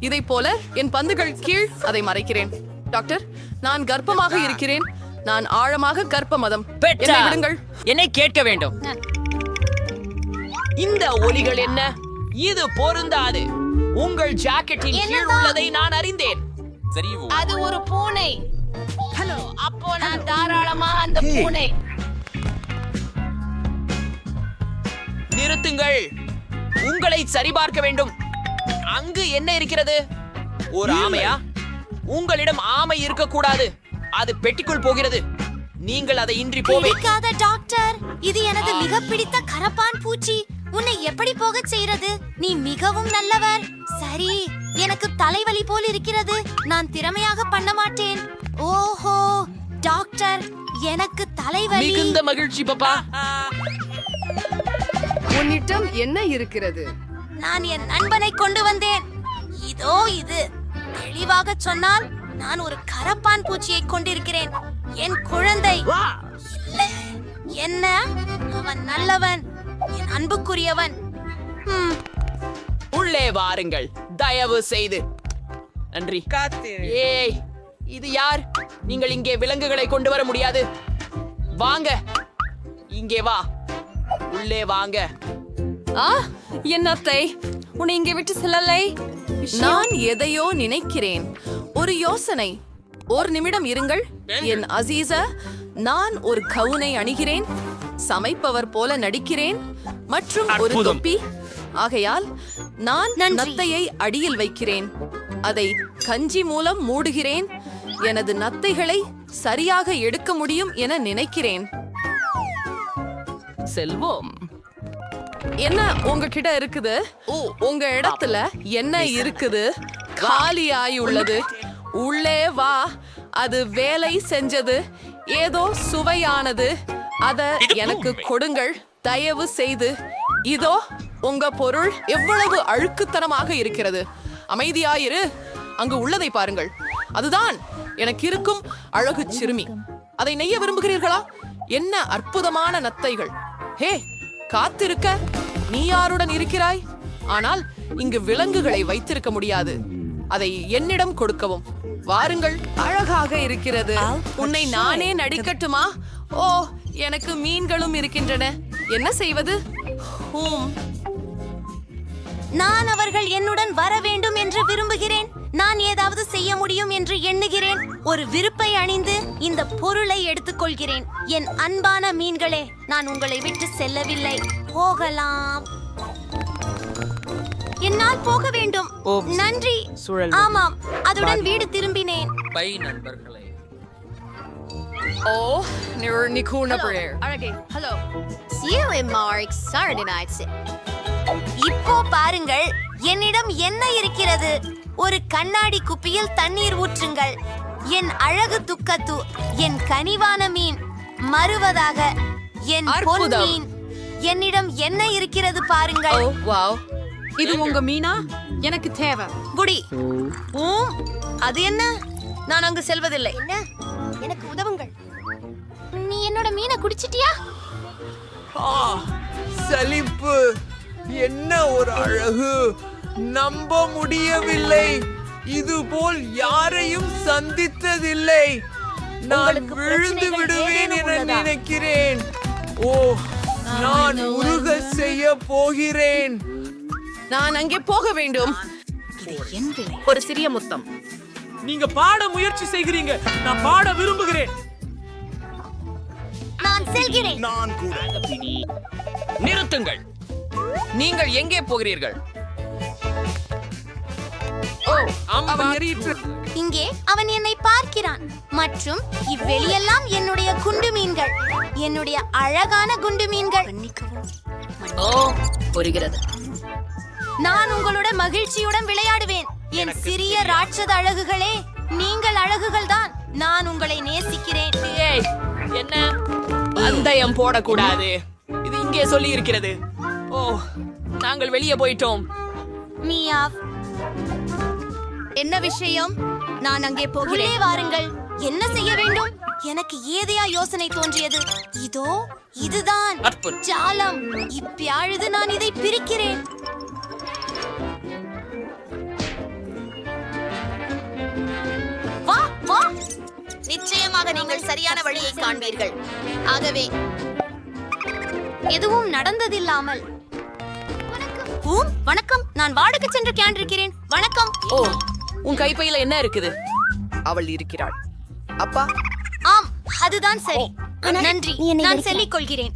இதை போல என் பந்துகள் கீழ் அதை மறைக்கிறேன். டாக்டர், நான் கர்ப்பமாக இருக்கிறேன். நான் ஆழமாக கர்ப்ப மதம். என்னை விடுங்கள். என்னை கேட்க வேண்டும். இந்த ஒலிகள் என்ன? இது பொருந்தாது. உங்கள் ஜாக்கெட்டின் கீழ் உள்ளதை நான் அறிந்தேன். அது ஒரு பூனை. ஹலோ, அப்போ நான் தாராளமா அந்த பூனை. நிறுத்துங்கள். உங்களை சரிபார்க்க வேண்டும். அங்கு என்ன இருக்கிறது? ஒரு ஆமையா? உங்களிடம் ஆமை இருக்கக்கூடாது. அது பெட்டிக்குள் போகிறது. நீங்கள் அதை இன்றி போவே. பிடிக்காத டாக்டர், இது எனது மிக பிடித்த கரப்பான் பூச்சி. உன்னை எப்படி போகச் செய்யறது? நீ மிகவும் நல்லவர். சரி, எனக்கு தலைவலி போல் இருக்கிறது. நான் திறமையாக பண்ண மாட்டேன். ஓஹோ டாக்டர், எனக்கு தலைவலி. மிகுந்த மகிழ்ச்சி பாப்பா. உன்னிடம் என்ன இருக்கிறது? நான் என் நண்பனை கொண்டு வந்தேன். இதோ இது. தெளிவாக சொன்னால், நான் ஒரு கரப்பான் பூச்சியை கொண்டிருக்கிறேன். என் குழந்தை. இல்லை. என்ன? அவன் நல்லவன், என் அன்புக்குரியவன். உள்ளே வாருங்கள், தயவு செய்து. நன்றி. ஏய், இது யார்? நீங்கள் இங்கே விலங்குகளை கொண்டு வர முடியாது. வாங்க, இங்கே வா. உள்ளே வாங்க. என் அத்தை, உன்னை இங்கே விட்டு செல்லலை. நான் எதையோ நினைக்கிறேன். ஒரு யோசனை. ஒரு நிமிடம் இருங்கள் என் அசீசா. நான் ஒரு கவுனை அணிகிறேன், சமைப்பவர் போல நடிக்கிறேன் மற்றும் ஒரு தொப்பி. ஆகையால் நான் நத்தையை அடியில் வைக்கிறேன். அதை கஞ்சி மூலம் மூடுகிறேன். எனது நத்தைகளை சரியாக எடுக்க முடியும் என நினைக்கிறேன். செல்வோம். என்ன உங்ககிட்ட இருக்குது? உங்க இடத்துல என்ன இருக்குது? காலியாய் உள்ளது. உள்ளே வா. அது வேலை செஞ்சது. ஏதோ சுவையானது. அத எனக்கு கொடுங்கள் தயவு செய்து. இதோ உங்க பொருள். எவ்வளவு அழுக்குத்தனமாக இருக்கிறது. அமைதியாயிரு. அங்கு உள்ளதை பாருங்கள். அதுதான் எனக்கு இருக்கும் அழகு சிறுமி. அதை நெய்ய விரும்புகிறீர்களா? என்ன அற்புதமான நத்தைகள். ஹே, காத்திருக்க. நீ யாருடன் இருக்கிறாய்? ஆனால் இங்கு விலங்குகளை வைத்திருக்க முடியாது. அதை என்னிடம் கொடுக்கவும். வாருங்கள். அழகாக இருக்கிறது. உன்னை நானே நடிக்கட்டுமா? ஓ, எனக்கு மீன்களும் இருக்கின்றன. என்ன செய்வது? நான் அவர்கள் என்னுடன் வர வேண்டும் என்று விரும்புகிறேன். நான் ஏதாவது செய்ய முடியும் என்று எண்ணுகிறேன். ஒரு விருப்பை அணிந்து இந்த பொருளை எடுத்துக்கொள்கிறேன். என் அன்பான மீன்களே, நான் உங்களை விட்டு செல்லவில்லை. போகலாம். என்னால் போக வேண்டும். நன்றி. ஆமாம், அதுடன் வீடு திரும்பினேன். பை நண்பர்களே. ஓ நிகூன அழகே ஹலோ. இப்போ பாருங்கள், என்னிடம் என்ன இருக்கிறது? ஒரு கண்ணாடி குப்பியில் தண்ணீர் ஊற்றுங்கள். என் அழகு துக்கத்து, என் கனிவான மீன் மறுவதாக, என் பொன் மீன். என்னிடம் என்ன இருக்கிறது பாருங்கள். வாவ், இது உங்க மீனா? எனக்கு தேவை. குடி. அது என்ன? நான் அங்கு செல்வதில்லை. என்ன? எனக்கு உதவுங்கள். நீ என்னோட மீனை குடிச்சிட்டியா? சலிப்பு. என்ன ஒரு அழகு, நம்ப முடியவில்லை. இதுபோல் யாரையும் சந்தித்ததில்லை. நான் விழுந்து விடுவேன் என நினைக்கிறேன். ஓ, நான் உருக செய்ய போகிறேன். நான் அங்கே போக வேண்டும். ஒரு சிறிய முத்தம். நீங்க பாட முயற்சி செய்கிறீங்க, நான் பாட விரும்புகிறேன். நான் செல்கிறேன். நான் கூட. நிறுத்துங்கள். நீங்கள் எங்கே போகிறீர்கள்? இங்கே அவன் என்னை பார்க்கிறான். மற்றும் இவ்வெளியெல்லாம் என்னுடைய குண்டு மீன்கள், என்னுடைய அழகான குண்டு மீன்கள். ஓ, புரிகிறது. நான் உங்களோட மகிழ்ச்சியுடன் விளையாடுவேன். என் சிறிய ராட்சத அழகுகளே, நீங்கள் அழகுகள் தான். நான் உங்களை நேசிக்கிறேன். ஏய், என்ன பந்தயம் போடக்கூடாது. இது இங்கே சொல்லி இருக்கிறது. ஓ, நாங்கள் வெளியே போயிட்டோம். மியாவ். என்ன விஷயம்? நான் அங்கே போகிறேன். வாருங்கள். என்ன செய்ய வேண்டும்? எனக்கு ஏதையா யோசனை தோன்றியது. இதோ இதுதான் ஜாலம். இப்பொழுது நான் இதை பிரிக்கிறேன். வா வா. நிச்சயமாக நீங்கள் சரியான வழியை காண்பீர்கள். ஆகவே எதுவும் நடந்ததில்லாமல். வணக்கம். நான் வாடகை சென்று கேண்டிருக்கிறேன். வணக்கம். ஓ, உன் கைப்பையில என்ன இருக்குது? அவள் இருக்கிறாள். அப்பா, ஆம், அதுதான் சரி. நன்றி. நான் சொல்லிக் கொள்கிறேன்.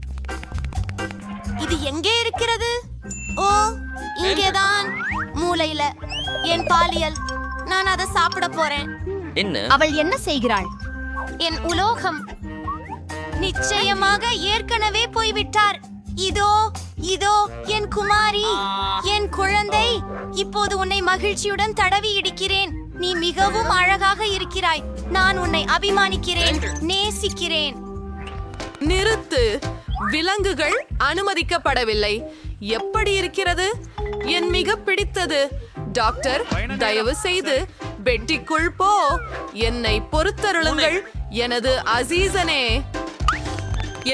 இது எங்கே இருக்கிறது? ஓ, இங்கேதான், மூலையில. என் பாலியல். நான் அதை சாப்பிட போறேன். என்ன? அவள் என்ன செய்கிறாள்? என் உலோகம். நிச்சயமாக ஏற்கனவே போய்விட்டார். இதோ இதோ என் குமாரி, என் குழந்தை. இப்போது உன்னை மகிழ்ச்சியுடன் தடவி இடிக்கிறேன். நீ மிகவும் அழகாக இருக்கிறாய். நான் உன்னை அபிமானிக்கிறேன், நேசிக்கிறேன். நிறுத்து. விலங்குகள் அனுமதிக்கப்படவில்லை. எப்படி இருக்கிறது? என் மிக பிடித்தது. டாக்டர், தயவு செய்து பெட்டிக்குள் போ. என்னை பொறுத்தருளுங்கள் எனது அசீசனே.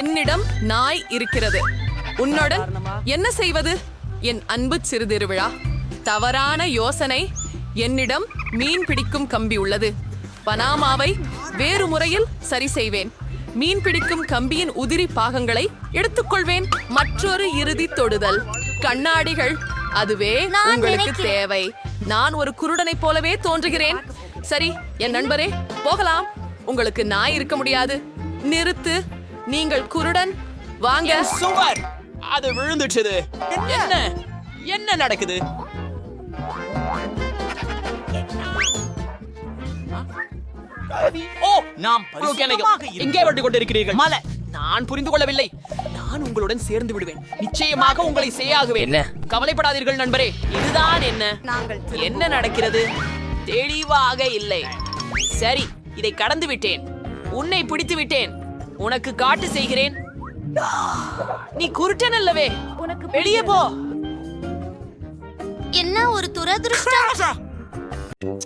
என்னிடம் நாய் இருக்கிறது. உன்னுடன் என்ன செய்வது? என் அன்பு சிறுதிருவிழா. தவறான யோசனை. என்னிடம் மீன் பிடிக்கும் கம்பி உள்ளது. பனாமாவை வேறு முறையில் சரி செய்வேன். மீன் பிடிக்கும் கம்பியின் உதிரி பாகங்களை எடுத்துக்கொள்வேன். மற்றொரு இறுதி தொடுதல். கண்ணாடிகள். அதுவே உங்களுக்கு தேவை. நான் ஒரு குருடனை போலவே தோன்றுகிறேன். சரி என் நண்பரே, போகலாம். உங்களுக்கு நாய் இருக்க முடியாது. நிறுத்து. நீங்கள் குருடன். வாங்க. சுவர் அது விழுந்துட்டது. என்ன என்ன நடக்குது? ஓ, நாம் எங்கே வந்து கொண்டிருக்கிறீர்கள்? மலை. நான் புரிந்து கொள்ளவில்லை. நான் உங்களுடன் சேர்ந்து விடுவேன். நிச்சயமாக உங்களை செய்யாகுவேன். கவலைப்படாதீர்கள் நண்பரே. இதுதான் என்ன? என்ன நடக்கிறது? தெளிவாக இல்லை. சரி, இதை கடந்து விட்டேன். உன்னை பிடித்து விட்டேன். உனக்கு காட்டு செய்கிறேன். நீ குருட்டன் அல்லவே. வெளியே போ. என்ன ஒரு துரதிருஷ்டம்.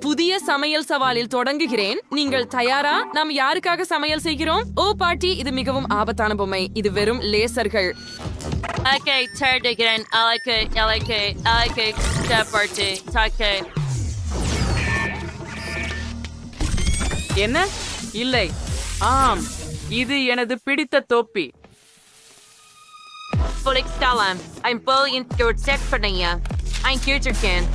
புதிய சமையல் சவாலில் தொடங்குகிறேன். நீங்கள் தயாரா? நாம் யாருக்காக சமையல் செய்கிறோம்? ஓ பாட்டி, இது மிகவும் ஆபத்தான பொம்மை. இது வெறும் லேசர்கள். என்ன? இல்லை. ஆம், இது எனது பிடித்த தொப்பி. கேட்டிருக்கேன்.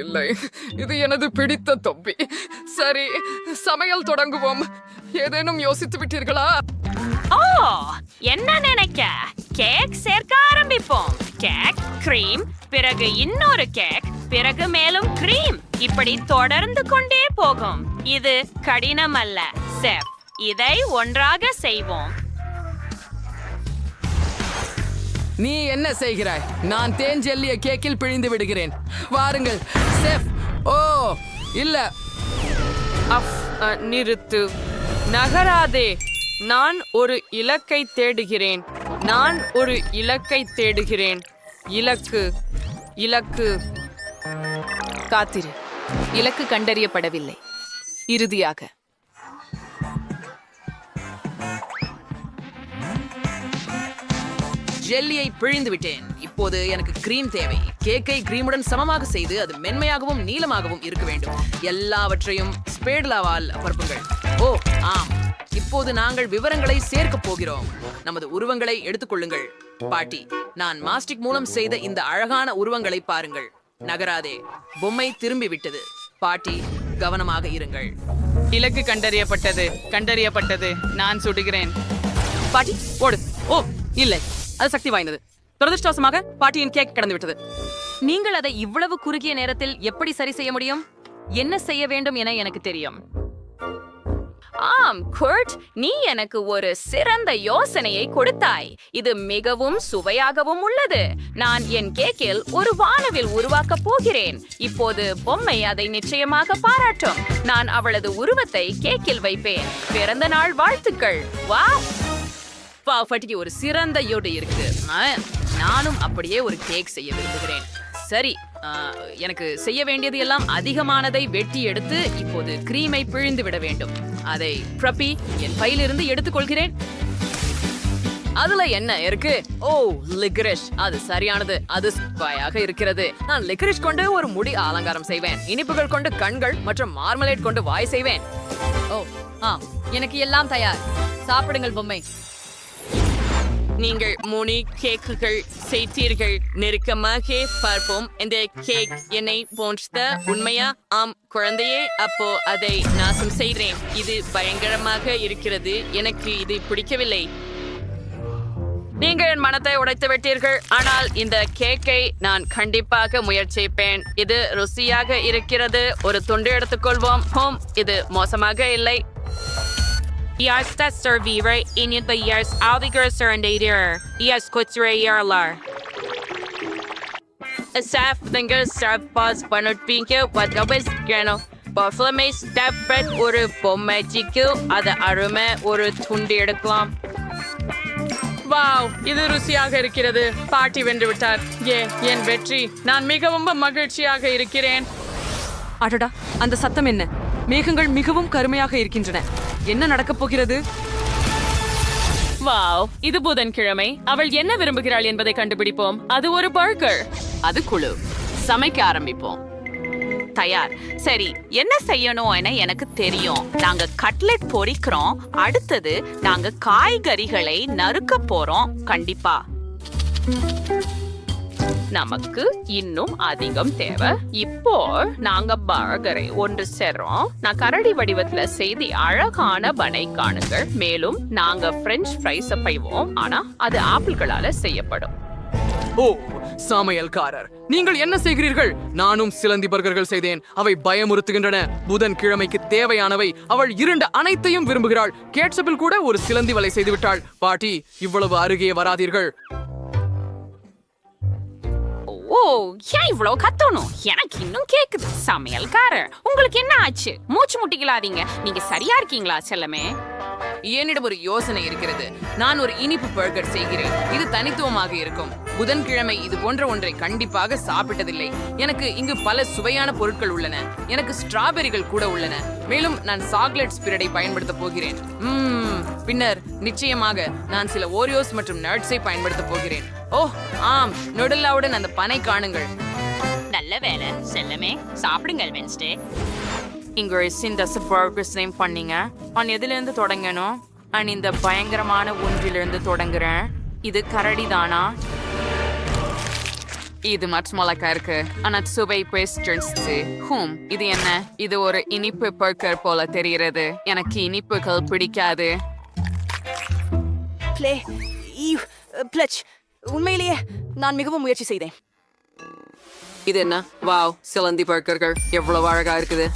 இல்லை, இது எனது பிடித்த தொப்பி. சரி, சமையல் தொடங்குவோம். ஏதேனும் யோசித்து விட்டீர்களா? ஓ, என்ன நினைக்க? கேக் சேர்க்க ஆரம்பிப்போம். கேக், கிரீம், பிறகு இன்னொரு கேக், பிறகு மேலும் கிரீம். இப்படி தொடர்ந்து கொண்டே போகும். இது கடினம் அல்ல, செஃப். இதை ஒன்றாக செய்வோம். நீ என்ன செய்கிறாய்? நான் தேன் ஜெல்லிய கேக்கில் பிழிந்து விடுகிறேன். வாருங்கள் செஃப். ஓ இல்ல, நிறுத்து, நகராதே. நான் ஒரு இலக்கை தேடுகிறேன். இலக்கு. காத்திரு. இலக்கு கண்டறியப்படவில்லை. இறுதியாக ஜெல்லியை பிழிந்து விட்டேன். இப்போது எனக்கு கிரீம் தேவை. கேக்கை கிரீமுடன் சமமாக செய்து அது மென்மையாகவும் நீளமாகவும் இருக்க வேண்டும். எல்லாவற்றையும் ஸ்பேடுலாவால் பரப்புங்கள். ஓ ஆம், இப்போது நாங்கள் விவரங்களை சேர்க்கப் போகிறோம். நமது உருவங்களை எடுத்துக்கொள்ளுங்கள். பாட்டி, நான் மாஸ்டிக் மூலம் செய்த இந்த அழகான உருவங்களை பாருங்கள். நகராதே, பொம்மை திரும்பி விட்டது. பாட்டி, கவனமாக இருங்கள். இலக்கு கண்டறியப்பட்டது. நான் சுடுகிறேன். பாட்டி ஓடு. ஓ இல்லை, அது சக்தி வாய்ந்தது. துரதிருஷ்டவசமாக பாட்டியின் கேக் கடந்து விட்டது. நீங்கள் அதை இவ்வளவு குறுகிய நேரத்தில் எப்படி சரி செய்ய முடியும்? என்ன செய்ய வேண்டும் என எனக்கு தெரியும். ஆம் குர்ட், நீ எனக்கு ஒரு சிறந்த யோசனையை கொடுத்தாய். இது மிகவும் சுவையாகவும் உள்ளது. நான் என் கேக்கில் ஒரு வானவில் உருவாக்கப் போகிறேன். இப்போது பொம்மை அதை நிச்சயமாக பாராட்டும். நான் அவளது உருவத்தை கேக்கில் வைப்பேன். பிறந்த நாள் வாழ்த்துக்கள். வா, பாட்டிக்கு ஒரு சிறந்த யோடு இருக்கு. நானும் அப்படியே ஒரு கேக் செய்ய விரும்புகிறேன். சரி, எனக்கு செய்ய வேண்டியது எல்லாம் அதிகமானதை வெட்டி எடுத்து இப்போது கிரீமை பிழிந்து விட வேண்டும். அதை ப்ரப்பி என் பையிலிருந்து எடுத்துக்கொள்கிறேன். அதுல என்ன இருக்கு? ஓ, லிகரிஷ். அது சரியானது. அது சுவையாக இருக்கிறது. நான் லிகரிஷ் கொண்டு ஒரு முடி அலங்காரம் செய்வேன். இனிப்புகள் கொண்டு கண்கள் மற்றும் மார்மலேட் கொண்டு வாய் செய்வேன். ஓ எனக்கு எல்லாம் தயார். சாப்பிடுங்கள் பொம்மை. நீங்கள் 3 கேக்குகள் செய்தீர்கள். நெருக்கமாக பார்ப்போம். இந்த கேக் என்னை போன்ற உண்மையா? ஆம் குழந்தையே, அப்போ அதை நாசம் செய்கிறேன். இது பயங்கரமாக இருக்கிறது. எனக்கு இது பிடிக்கவில்லை. நீங்கள் என் மனத்தை உடைத்து விட்டீர்கள். ஆனால் இந்த கேக்கை நான் கண்டிப்பாக முயற்சிப்பேன். இது ருசியாக இருக்கிறது. ஒரு துண்டு எடுத்துக்கொள்வோம். ஹோம், இது மோசமாக இல்லை. Yes, that's servire in the years alviger surrender. Yes, kutsreyarlar. Saf, நீங்கள் சாப்பாஸ் பண்ணிருப்பீங்க. வதவஸ் கேனோ பஃப்ளமே ஸ்டெப் பிரெட் ஒரு பொம்மைக்கு அது அருமை. ஒரு துண்டு எடுக்கலாம். வாவ், இது ருசியாக இருக்கிறது. பாட்டி வென்று விட்டார். என் வெற்றி. நான் மிகவும் மகிழ்ச்சியாக இருக்கிறேன். அடடா, அந்த சத்தம் என்ன? மேகங்கள் மிகவும் கருமையாக இருக்கின்றன. என்ன நடக்கப் போகிறது? வாவ், இது புதன்கிழமை. அவள் என்ன விரும்புகிறாள் என்பதை கண்டுபிடிப்போம். அது ஒரு பர்கர். அது குழு. சமைக்க ஆரம்பிப்போம். தயார். சரி, என்ன செய்யணும் என எனக்கு தெரியும். நாங்க கட்லெட் பொரிக்கிறோம். அடுத்தது நாங்க காய்கறிகளை நறுக்க போறோம். கண்டிப்பா நமக்கு இன்னும் அதிகம் தேவை. இப்போ நாங்க பர்கரை ஒன்று சேர்றோம். நான் கரடி வடிவத்துல செய்தி அழகான பனை காணுங்கள். மேலும் நாங்க பிரெஞ்ச் ஃப்ரைஸ் செய்வோம். ஆனா அது ஆப்பிள்களால செய்யப்படும். ஓ, சமையல்காரர், நீங்கள் என்ன செய்கிறீர்கள்? நானும் சிலந்தி பர்கர்கள் செய்தேன். அவை பயமுறுத்துகின்றன. புதன்கிழமைக்கு தேவையானவை. அவள் 2 அனைத்தையும் விரும்புகிறாள். கேட்சப்பில் கூட ஒரு சிலந்தி வலை செய்து விட்டாள். பாட்டி, இவ்வளவு அருகே வராதீர்கள். ஓ, ஏன் இவ்வளவு கத்தணும்? எனக்கு இன்னும் கேக்குது. சமையல்காரர், உங்களுக்கு என்ன ஆச்சு? மூச்சு முட்டிக்கலாதீங்க. நீங்க சரியா இருக்கீங்களா செல்லமே? என்னிடம் ஒரு யோசனை இருக்கிறது. நான் ஒரு இனிப்பு பர்கர் செய்கிறேன். இது தனித்துவமாக இருக்கும். புதன்கிழமை இது போன்ற ஒன்றை கண்டிப்பாக சாப்பிட்டதில்லை. எனக்கு இங்கு பல சுவையான பொருட்கள் உள்ளன. எனக்கு ஸ்ட்ராபெரிகள் கூட உள்ளன. மேலும் நான் சாக்லேட் ஸ்பிரிட்டை பயன்படுத்த போகிறேன். பின்னர் நிச்சயமாக நான் சில ஓரியோஸ் மற்றும் நட்ஸை பயன்படுத்த போகிறேன். ஓ ஆம், நொடல்லாவுடன் அந்த பனை காணுங்கள். நல்ல வேலை செல்லமே. சாப்பிடுங்கள் வென்ஸ்டே. இங்க இந்த பர்கர்ஸ் நேம் பண்ணீங்க. நான் எதுல இருந்து தொடங்கணும்? நான் இந்த பயங்கரமான ஒன்றிலிருந்து தொடங்குறேன். இது கரடிதானா? இது மச்சமலக்கா இருக்கு. ஆனா சுவை பேஸ்ட். இது என்ன? இது ஒரு இனிப்பு பர்கர் போல தெரிகிறது. எனக்கு இனிப்புகள் பிடிக்காது. உண்மையிலேயே நான் மிகவும் முயற்சி செய்தேன். இது என்ன? வாவ், சிலந்தி பர்கர்கள் எவ்வளவு அழகா இருக்குது.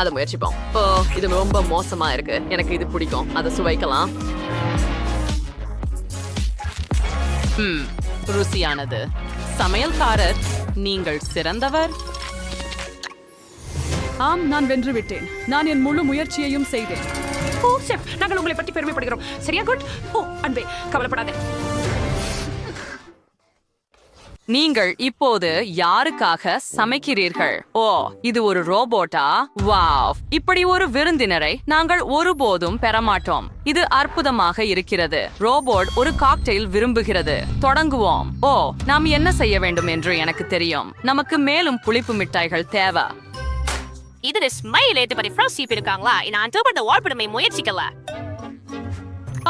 அதை முயற்சிப்போம். ஓ, இது ரொம்ப மோசமா இருக்கு. எனக்கு இது பிடிக்கும். அதை சுவைக்கலாம். ருசியானது. சமையல்காரர், நீங்கள் சிறந்தவர். ஆம், நான் வென்று விட்டேன். நான் என் முழு முயற்சியையும் செய்தேன். ஓ செஃப், நாங்கள் உங்களை பற்றி பெருமைப்படுகிறோம். சரியா குட்? ஓ அன்பே, கவலைப்படாதே. நீங்கள் இப்போது யாருக்காக சமைக்கிறீர்கள்? ஓ, இது ஒரு ரோபோட்டா? வாவ், இப்படி ஒரு விருந்தினரை நாங்கள் ஒருபோதும் பெறமாட்டோம். இது அற்புதமாக இருக்கிறது. ரோபோட் ஒரு காக்டெயில் விரும்புகிறது. தொடங்குவோம். ஓ, நாம் என்ன செய்ய வேண்டும் என்று எனக்கு தெரியும். நமக்கு மேலும் புளிப்பு மிட்டாய்கள் தேவை. இது ஸ்மைல் ஏத்து பத்தி ஃப்ரோஸ் இருக்காங்களா? நான் தோபட வால்படமை முயற்சிக்கல.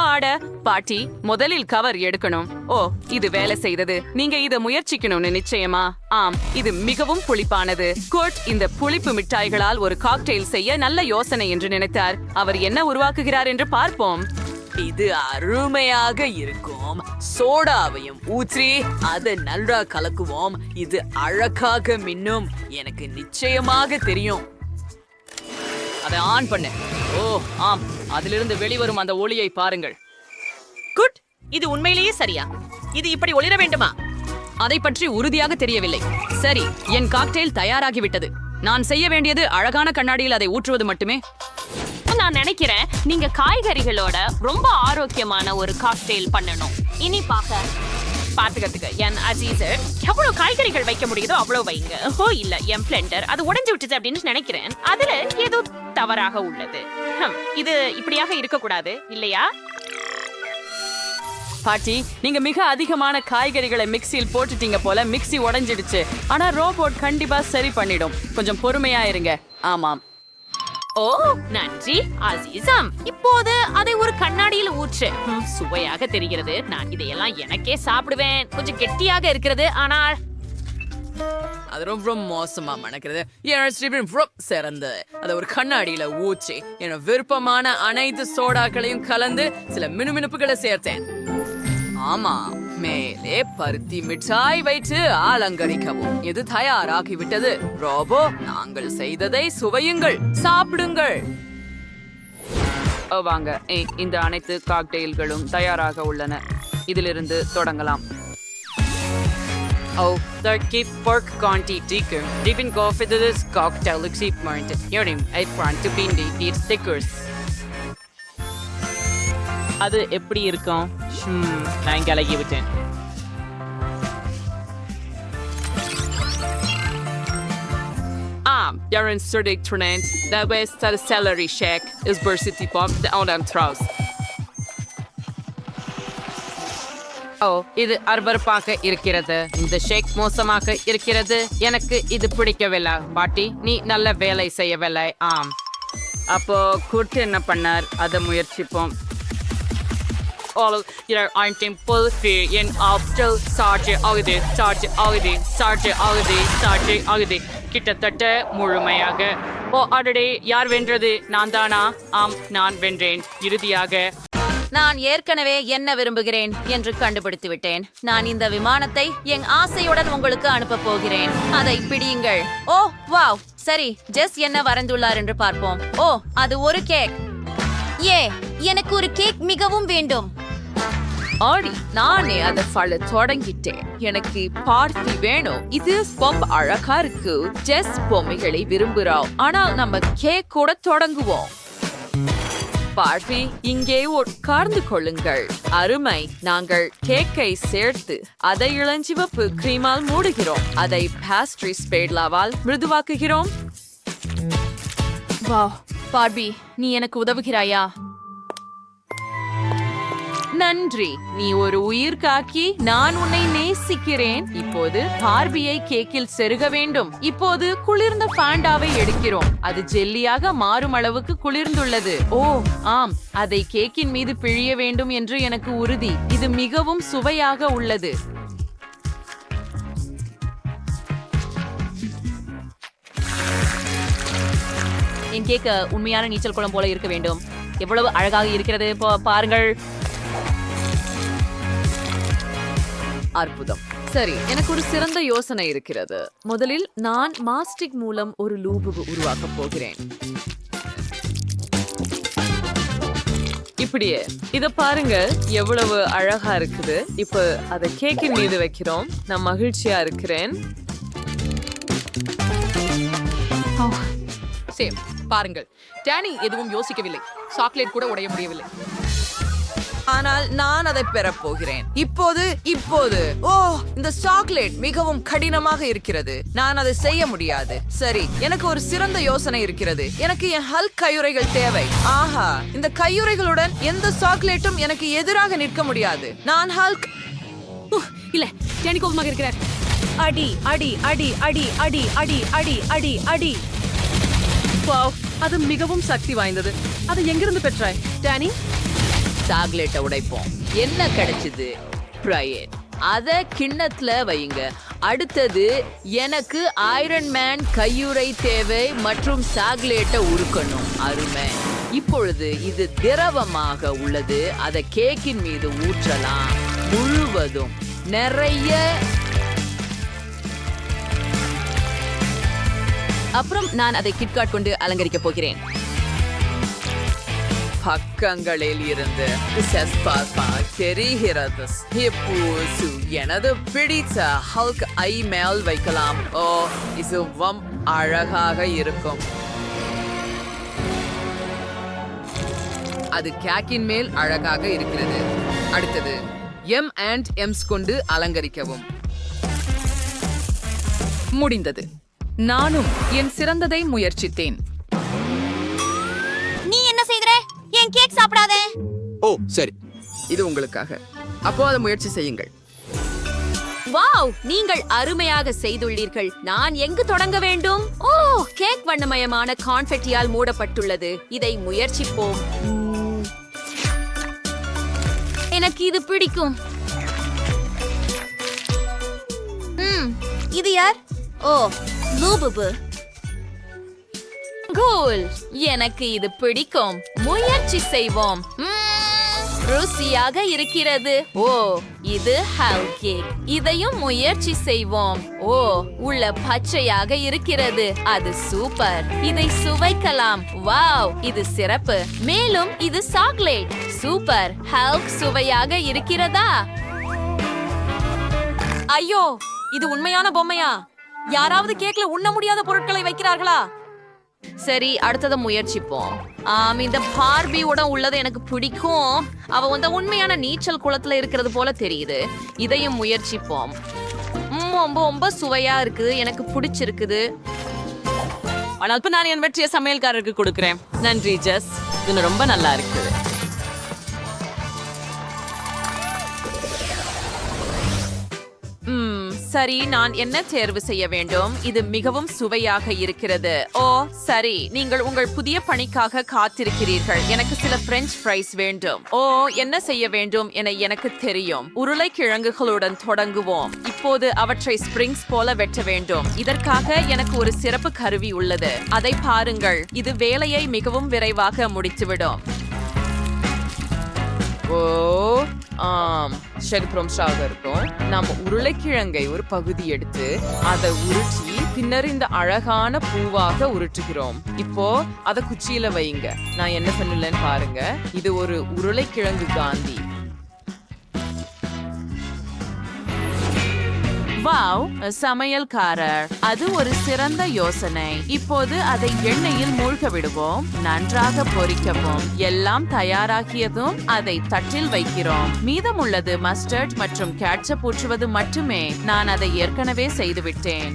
ஆட பாட்டி, முதலில் கவர் எடுக்கணும். ஓ, இது வேலை செய்தது. நீங்க இத முயற்சிக்கணும்னு நிச்சயமா? ஆம், இது மிகவும் புளிப்பானது. கோட் இந்த புளிப்பு மிட்டாய்களால் ஒரு காக்டெயில் செய்ய நல்ல யோசனை என்று நினைத்தார். அவர் என்ன உருவாக்குகிறார் என்று பார்ப்போம். இது அருமையாக இருக்கும். சோடாவையும் ஊற்றி அதை நல்லா கலக்குவோம். இது அழகாக மின்னும். எனக்கு நிச்சயமாக தெரியும். அதை ஆன் பண்ணு. ஓ ஆம், அதிலிருந்து வெளிவரும் அந்த ஒளியை பாருங்கள். குட். இது உண்மையிலேயே சரியா? இது இப்படி ஒளிர வேண்டுமா? அதை பற்றி உறுதியாக தெரியவில்லை. சரி, என் காக்டெயில் தயாராகிவிட்டது. நான் செய்ய வேண்டியது அழகான கண்ணாடியில் அதை ஊற்றுவது மட்டுமே. நான் நினைக்கிறேன் நீங்க காய்கறிகளோட ரொம்ப ஆரோக்கியமான ஒரு காக்டெயில் பண்ணணும். இனிப்பாக பாத்துக்கிறதுக்கு என் அசீசர் எவ்வளவு காய்கறிகள் வைக்க முடியுதோ அவ்வளவு வைங்க. ஓ இல்ல, என் பிளெண்டர் அது உடைஞ்சு விட்டுச்சு அப்படின்னு நினைக்கிறேன். அதுல ஏதோ தவறாக உள்ளது. இது இப்படியாக இருக்கக்கூடாது இல்லையா? பாட்டி, நீங்க மிக அதிகமான காய்கறிகளை மிக்சியில் போட்டுட்டீங்க போல. மிக்சி உடைஞ்சிடுச்சு. ஆனா ரோபோட் கண்டிப்பா சரி பண்ணிடும். கொஞ்சம் பொறுமையா இருங்க. ஆமாம். ஓ நன்றி அசீசம். இப்போது அதை ஒரு கண்ணாடியில் ஊற்று. சுவையாக தெரிகிறது. நான் இதையெல்லாம் எனக்கே சாப்பிடுவேன். கொஞ்சம் கெட்டியாக இருக்கிறது, ஆனால் அது ரொம்ப மோசமா மணக்கிறது. சிறந்த அதை ஒரு கண்ணாடியில ஊற்றி என விருப்பமான அனைத்து சோடாக்களையும் கலந்து சில மினுமினுப்புகளை சேர்த்தேன். ஆமா, மேலே பருத்தி மிட்டாய் வைத்து அலங்கரிக்கவும். இது தயாராகிவிட்டது. ரோபோ, நாங்கள் செய்ததை சுவையுங்கள், சாப்பிடுங்கள். வாங்க, இந்த அனைத்து காக்டெயில்களும் தயாராக உள்ளன. இதிலிருந்து தொடங்கலாம். Oh, the keep pork conti ticker. Dipping coffee to this cocktail excitement. Hearing I front to bindi eat stickers. அது எப்படி இருக்கும்? நான் கலகி விட்டேன். You're in Surdic Trinant. The west of the celery shack is Bursity Pop, the Odam Trouse. ஓ, இது அருவருப்பாக இருக்கிறது. இந்த ஷேக் மோசமாக இருக்கிறது. எனக்கு இது பிடிக்கவில்லை. பாட்டி, நீ நல்ல வேலை செய்யவில்லை. ஆம். அப்போ குர்ட் என்ன பண்ணார்? அதை முயற்சிப்போம். All I'm full fear in after Sergeant Agadi. கிட்டத்தட்ட முழுமையாக. ஓ அடடே, யார் வென்றது? நான் தானா? ஆம், நான் வென்றேன். இறுதியாக நான் ஏற்கனவே என்ன விரும்புகிறேன் என்று கண்டுபிடித்து விட்டேன். நான் இந்த விமானத்தை என் ஆசையுடன் உங்களுக்கு அனுப்ப போகிறேன். அதை பிடியுங்கள். ஓ வாவ், சரி, ஜெஸ் என்ன வரைந்துள்ளார் என்று பார்ப்போம். ஓ, அது ஒரு கேக். எனக்கு ஒரு கேக் மிகவும் வேண்டும். ஆடி, நானே அதை பழ தொடங்கிட்டேன். எனக்கு பார்ட்டி வேணும். இது ரொம்ப அழகா இருக்கு. ஜெஸ் பொம்மைகளை விரும்புகிறோம். ஆனால் நம்ம கேக் கூட தொடங்குவோம். பார்ட்டி, இங்கே உட்கார்ந்து கொள்ளுங்கள். அருமை. நாங்கள் கேக்கை சேர்த்து அதை இளஞ்சிவப்பு கிரீமால் மூடுகிறோம். அதை பாஸ்ட்ரி ஸ்பேட்லாவால் மிருதுவாக்குகிறோம். வாவ், பார்பி, நீ எனக்கு உதவுகிறாயா? நன்றி, நீ ஒரு உயிர் காக்கி. நான் உன்னை நேசிக்கிறேன். இப்போது பார்பியை கேக்கில் செருக வேண்டும். இப்போது குளிர்ந்த பாண்டாவை எடுக்கிறோம். அது ஜெல்லியாக மாறும் அளவுக்கு குளிர்ந்துள்ளது. ஓ ஆம், அதை கேக்கின் மீது பிழிய வேண்டும் என்று எனக்கு உறுதி. இது மிகவும் சுவையாக உள்ளது. என் கேக்க உண்மையான நீச்சல் குளம் போல இருக்க வேண்டும். எவ்வளவு அழகாக இருக்கிறது பாருங்கள். அற்புதம். சரி, எனக்கு ஒரு சிறந்த யோசனை இருக்கிறது. முதலில் நான் மாஸ்டிக் மூலம் ஒரு லூபு உருவாக்கப் போகிறேன். இப்படியே இத பாருங்க, எவ்வளவு அழகா இருக்குது. இப்ப அதை கேக்கின் மீது வைக்கிறோம். நான் மகிழ்ச்சியா இருக்கிறேன். சேம் பாருங்கள், டேனி எதுவும் யோசிக்கவில்லை. சாக்லேட் கூட உடைய முடியவில்லை. ஆனால் நான் அதை பெறப் போகிறேன். இப்போது இந்த சாக்லேட் மிகவும் கடினமாக இருக்கிறது. நான் அதை செய்ய முடியாது. சரி, எனக்கு ஒரு சிறந்த யோசனை இருக்கிறது. எனக்கு என் ஹல்க் கையுறைகள் தேவை. ஆஹா, இந்த கையுறைகளுடன் எந்த சாக்லேட்டும் எனக்கு எதிராக நிற்க முடியாது. நான் ஹல்க். இல்ல, டேனி கோபமாக இருக்கிறார். அடி அடி அடி அடி அடி அடி அடி அடி அடி. அது மிகவும் சக்தி வாய்ந்தது. அதை எங்கிருந்து பெற்றாய் டேனி? சாக்லேட்டை உடைப்போம். என்ன கிடைச்சது? பிரையட். அத கிண்ணத்துல வையுங்க. அடுத்தது எனக்கு ஐரன் மேன் கையுறை தேவை மற்றும் சாக்லேட்டை உருக்கணும். அருமை. இப்பொழுது இது திரவமாக உள்ளது. அதை கேக்கின் மீது ஊற்றலாம். முழுவதும் நிறைய. அப்புறம் நான் அதை கிட்காட் கொண்டு அலங்கரிக்க போகிறேன். பக்கங்களில் இருந்து தெரிகிறது. இப்போது எனது பிடித்த ஹல்க் ஐ மேல் வைக்கலாம். ஓ, இதுவும் அழகாக இருக்கும். அது கேக்கின் மேல் அழகாக இருக்கிறது. அடுத்தது M&M's கொண்டு அலங்கரிக்கவும். முடிந்தது. நானும் என் சிறந்ததை முயற்சித்தேன். நீ என்ன செய்கிற? என் கேக் சாப்பிடாதே. ஓ சரி, இது உங்களுக்காக. அப்போ அதை முயற்சி செய்யுங்கள். வாவ், நீங்கள் அருமையாக செய்துள்ளீர்கள். நான் எங்கு தொடங்க வேண்டும்? ஓ, கேக் வண்ணமயமான கான்ஃபெட்டியால் மூடப்பட்டுள்ளது. இதை முயற்சிப்போம். எனக்கு இது பிடிக்கும். இது யார்? ஓ, லூபுபு. கூல், எனக்கு இது பிடிக்கும். முயற்சி செய்வோம். ருசியாக இருக்கிறது. ஓ, இது ஹல்க் கேக். இதையும் முயற்சி செய்வோம். ஓ, உள்ள பச்சையாக இருக்கிறது. அது சூப்பர். இதை சுவைக்கலாம். வாவ், இது சிறப்பு. மேலும் இது சாக்லேட். சூப்பர். ஹல்க் சுவையாக இருக்கிறதா? ஐயோ, இது உண்மையான பொம்மையா? யாராவது கேக்ல உண்ண முடியாத பொருட்களை வைக்கிறார்களா? சரி, அடுத்ததை முயற்சிப்போம். இந்த பார்பியோட உள்ளது எனக்கு பிடிக்கும். அவ உண்மையான நீச்சல் குளத்துல இருக்கிறது போல தெரியுது. இதையும் முயற்சிப்போம். ரொம்ப ரொம்ப சுவையா இருக்குது. எனக்கு பிடிச்சிருக்குது. ஆனால் இப்ப நான் என் வெற்றிய சமையல்காரருக்கு கொடுக்கிறேன். நன்றி ஜஸ், இது ரொம்ப நல்லா இருக்குது. சரி, நான் என்ன தேர்வு செய்ய வேண்டும்? இது மிகவும் சுவையாக இருக்கிறது. ஓ சரி, நீங்கள் உங்கள் புதிய பணிக்காக காத்திருக்கிறீர்கள். எனக்கு சில பிரெஞ்ச் ஃப்ரைஸ் வேண்டும். ஓ, என்ன செய்ய வேண்டும் என எனக்கு தெரியும். உருளைக்கிழங்குகளுடன் தொடங்குவோம். இப்போது அவற்றை ஸ்பிரிங்ஸ் போல வெட்ட வேண்டும். இதற்காக எனக்கு ஒரு சிறப்பு கருவி உள்ளது. அதை பாருங்கள். இது வேலையை மிகவும் விரைவாக முடித்துவிடும். ஓ ஆம், ஷெல்ப்ரோம்ஸாக இருக்கும். நம்ம உருளைக்கிழங்கை ஒரு பகுதி எடுத்து அதை உருட்டி பின்னர் இந்த அழகான பூவாக உருட்டுகிறோம். இப்போ அதை குச்சியில வைங்க. நான் என்ன பண்ணலன்னு பாருங்க. இது ஒரு உருளைக்கிழங்கு காந்தி. வாவ், சமையல்காரர், அது ஒரு சிறந்த யோசனை. இப்போது அதை எண்ணெயில் மூழ்க விடுவோம். நன்றாக பொரிக்கவும். எல்லாம் தயாராகியதும் அதை தட்டில் வைக்கிறோம். மீதமுள்ளது மஸ்டர்ட் மற்றும் கேட்சப் ஊற்றுவது மட்டுமே. நான் அதை ஏற்கனவே செய்துவிட்டேன்.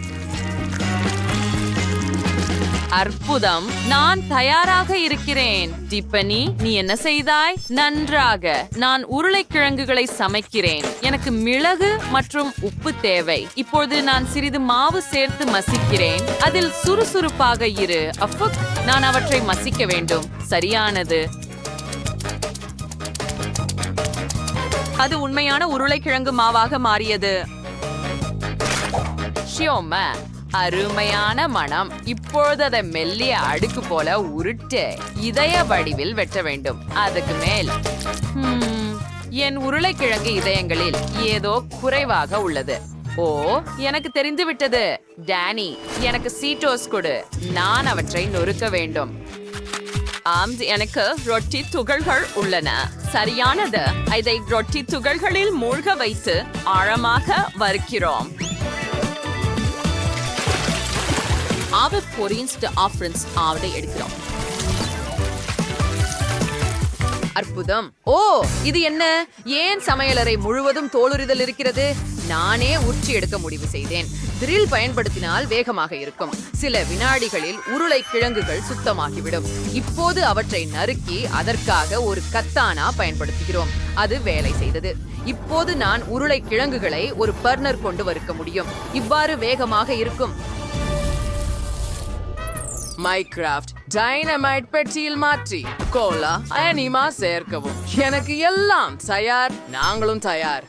அற்புதம், நான் தயாராக இருக்கிறேன். டிப்பனி, நீ என்ன செய்தாய்? நன்றாக. நான் உருளைக்கிழங்குகளை சமைக்கிறேன். எனக்கு மிளகு மற்றும் உப்பு தேவை. இப்போது நான் சிறிது மாவு சேர்த்து மசிக்கிறேன். அதில் சுறுசுறுப்பாக இரு. அஃபுக், நான் அவற்றை மசிக்க வேண்டும். சரியானது. அது உண்மையான உருளைக்கிழங்கு மாவாக மாறியது. ஷியோம, அருமையான மனம். இப்பொழுது அதை மெல்லிய அடுக்கு போல உருட்டு இதய வடிவில் வெட்ட வேண்டும். அதுக்கு மேல் என் உருளைக்கிழங்கு இதயங்களில் ஏதோ குறைவாக உள்ளது. ஓ, எனக்கு தெரிந்து விட்டது. டேனி, எனக்கு சீட்டோஸ் கொடு. நான் அவற்றை நொறுக்க வேண்டும். ஆம், எனக்கு ரொட்டி துகள்கள் உள்ளன. சரியானது. இதை ரொட்டி துகள்களில் மூழ்க வைத்து ஆழமாக வறுக்கிறோம். ஆவடை எடுக்கிறோம். அற்புதம். ஓ, இது என்ன? ஏன் சமையலறை முழுவதும் தோலுரிதல் இருக்கிறது? நானே உச்சி எடுக்க முடிவு செய்தேன். த்ரில் பயன்படுத்தினால் வேகமாக இருக்கும். சில வினாடிகளில் உருளைக்கிழங்குகள் சுத்தமாகிவிடும். இப்போது அவற்றை நறுக்கி அதற்காக ஒரு கத்தானா பயன்படுத்துகிறோம். அது வேலை செய்தது. இப்போது நான் உருளைக்கிழங்குகளை ஒரு பர்னர் கொண்டு வறுக்க முடியும். இவ்வாறு வேகமாக இருக்கும். மைக்ராஃப்ட் டைனமைட் பெட்டியில் மாற்றி கோலா அனிமா சேர்க்கவும். எனக்கு எல்லாம் தயார். நாங்களும் தயார்.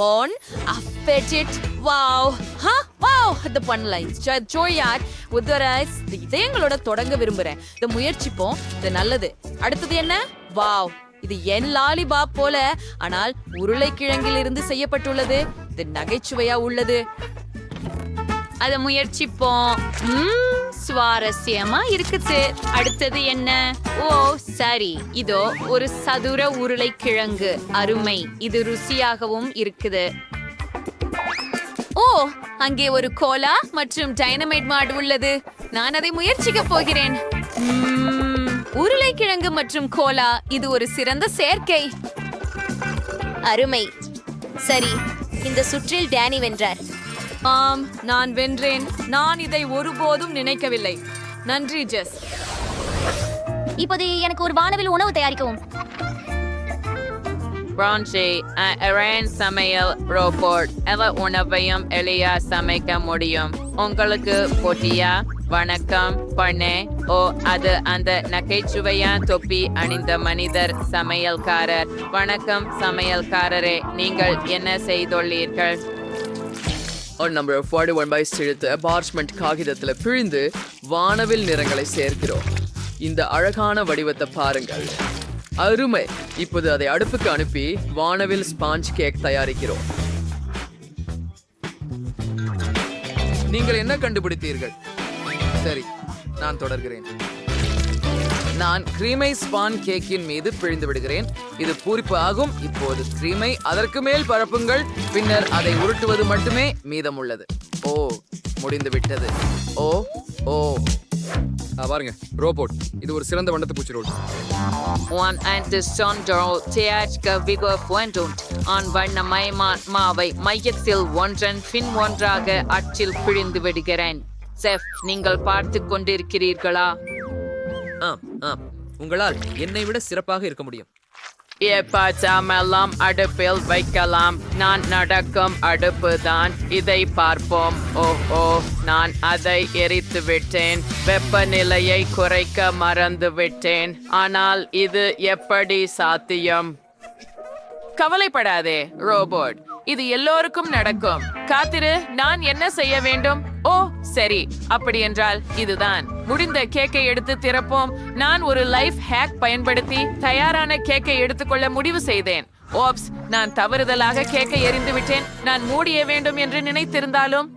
On appetite. Wow. Wow. அது பண்ணலாம். ஜோயாட் உதரைஸ் இதயங்களோட தொடங்க விரும்புறேன். இதை முயற்சிப்போம். இது நல்லது. அடுத்தது என்ன? வாவ், இது என் லாலிபாப் போல, ஆனால் உருளைக்கிழங்கில் இருந்து செய்யப்பட்டுள்ளது. இது நகைச்சுவையா உள்ளது. அத முயற்சிப்போம். சுவாரஸ்யமா இருக்குது. அடுத்தது என்ன? ஓ சரி, இதோ ஒரு சதுர உருளைக்கிழங்கு. அருமை. இது ருசியாகவும் இருக்குது. ஓ, அங்கே ஒரு கோலா மற்றும் டைனமைட் மாடு உள்ளது. நான் அதை முயற்சிக்க போகிறேன். உருளைக்கிழங்கு மற்றும் கோலா, இது ஒரு சிறந்த சேர்க்கை. அருமை. சரி, இந்த சுற்றில் டேனி வென்றார். ஆம், நான் வென்றேன். நான் இதை ஒருபோதும் நினைக்கவில்லை. நன்றி ஜெஸ். இப்போது எனக்கு ஒரு வானவில் உணவு தயாரிக்கவும். பிரான்சி சமையல் ரோபோட் எல்லா உணவையும் எளியா சமைக்க முடியும். உங்களுக்கு போட்டியா? வணக்கம் பண்ணே. ஓ, அது அந்த நகைச்சுவையா தொப்பி அணிந்த மனிதர் சமையல்காரர். வணக்கம் சமையல்காரரே, நீங்கள் என்ன செய்துள்ளீர்கள்? நம்பர் 41 எடுத்து பார்ச்மெண்ட் காகிதத்துல பிழிந்து வானவில் நிறங்களை சேர்க்கிறோம். இந்த அழகான வடிவத்தை பாருங்கள். அருமை. இப்போது அதை அடுப்புக்கு அனுப்பி வானவில் ஸ்பாஞ்ச் கேக் தயாரிக்கிறோம். நீங்கள் என்ன கண்டுபிடித்தீர்கள்? சரி, நான் தொடர்கிறேன். நான் கிரீமை ஸ்பான் கேக்கின் மீது பிழிந்து விடுகிறேன். இது பூரிப்பு ஆகும். இப்போது கிரீமை அதற்கு மேல் பரப்புங்கள். பின்னர் அதை உருட்டுவது மட்டுமே மீதம் உள்ளது. ஓ, முடிந்து விட்டது. ஓ ஓ பாருங்க, ரோபோட். இது ஒரு சிறந்த வண்ணத்து பூச்சி ரோல். மாவை மையத்தில் ஒன்றன் பின் ஒன்றாக அச்சில் பிழிந்து விடுகிறேன். செஃப், நீங்கள் பார்த்து கொண்டிருக்கிறீர்களா? உங்களால் என்னை விட சிறப்பாக இருக்க முடியும். எப்பெல்லாம் அடுப்பில் வைக்கலாம். நான் நடக்கும் அடுப்பு தான். இதை பார்ப்போம். ஓ, நான் அதை எரித்து விட்டேன். வெப்பநிலையை குறைக்க மறந்து விட்டேன். ஆனால் இது எப்படி சாத்தியம்? கவலைப்படாதே ரோபோட், இது எல்லோருக்கும் நடக்கும். காத்திரு, நான் என்ன செய்ய வேண்டும்? ஓ சரி, அப்படி என்றால் இதுதான். முடிந்த கேக்கை எடுத்து திறப்போம். நான் ஒரு லைஃப் ஹேக் பயன்படுத்தி தயாரான கேக்கை எடுத்துக்கொள்ள முடிவு செய்தேன். ஓப்ஸ், நான் தவறுதலாக கேக்கை எறிந்து விட்டேன். நான் மூடிய வேண்டும் என்று நினைத்திருந்தாலும்.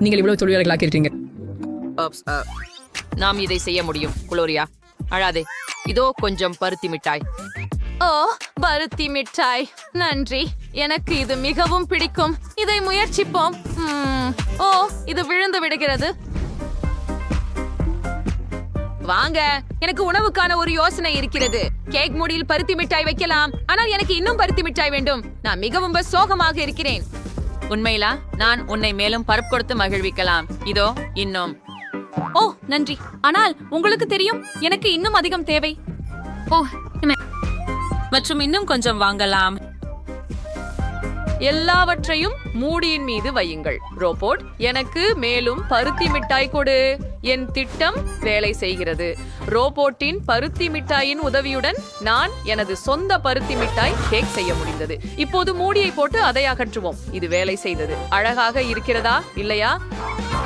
நீங்கள் இவ்வளவு தொழிலாளர்களாக இருக்கீங்க. நாம் இதை செய்ய முடியும். குளோரியா, அழாதே. இதோ கொஞ்சம் பருத்தி மிட்டாய். ஓ, பருத்தி மிட்டாய். நன்றி, எனக்கு இது மிகவும் பிடிக்கும். இதை முயற்சிப்போம். ஓ, இது விழுந்து விடுகிறது. வாங்க, எனக்கு உணவுக்கான ஒரு யோசனை இருக்கிறது. கேக் மூடியில் பருத்தி மிட்டாய் வைக்கலாம். ஆனால் எனக்கு இன்னும் பருத்தி மிட்டாய் வேண்டும். நான் மிகவும் சோகமாக இருக்கிறேன். உண்மையிலா நான் உன்னை மேலும் பருப்பு கொடுத்து மகிழ்விக்கலாம். இதோ இன்னும். ஓ நன்றி, ஆனால் உங்களுக்கு தெரியும் எனக்கு இன்னும் அதிகம் தேவை. ஓ மற்றும் இன்னும் கொஞ்சம் வாங்கலாம். எல்லாவற்றையும் மூடியின் மீது வையுங்கள். ரோபோட், எனக்கு மேலும் பருத்தி மிட்டாய் கொடு. என் திட்டம் வேலை செய்கிறது. ரோபோட்டின் பருத்தி மிட்டாயின் உதவியுடன் நான் எனது சொந்த பருத்தி மிட்டாய் கேக் செய்ய முடிந்தது. இப்போது மூடியை போட்டு அதை அகற்றுவோம். இது வேலை செய்தது. அழகாக இருக்கிறதா இல்லையா?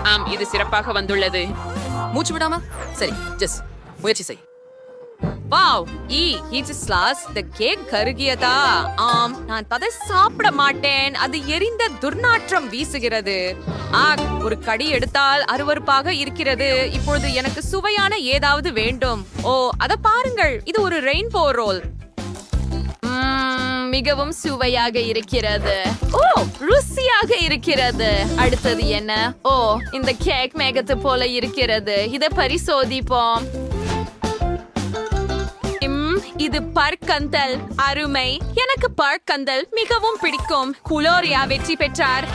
ஆம், இது சிறப்பாக வந்துள்ளது. மூச்சு விடாம சரி, ஜஸ் முயற்சி செய். வாவ், இந்த கேக் கருகியதா? ஆம், நான் அதை சாப்பிட மாட்டேன். அது எரிந்த துர்நாற்றம் வீசுகிறது. ஒரு கடி எடுத்தால் அருவருப்பாக இருக்கிறது. இப்பொழுது எனக்கு சுவையான ஏதாவது வேண்டும். ஓ, அத பாருங்கள், இது ஒரு ரெயின்போ ரோல். மிகவும் சுவையாக இருக்கிறது. ஓ, ருசியாக இருக்கிறது. அடுத்தது என்ன? ஓ, இந்த கேக் மேகத்து போல இருக்கிறது. இதை பரிசோதிப்போம். இது பர்க்கந்தல். அருமை. எனக்கு பர்க்கந்தல் மிகவும் பிடிக்கும். குளோரியா வெற்றி பெற்றார்.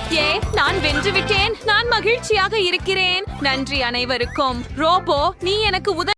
நான் வென்றுவிட்டேன். நான் மகிழ்ச்சியாக இருக்கிறேன். நன்றி அனைவருக்கும். ரோபோ, நீ எனக்கு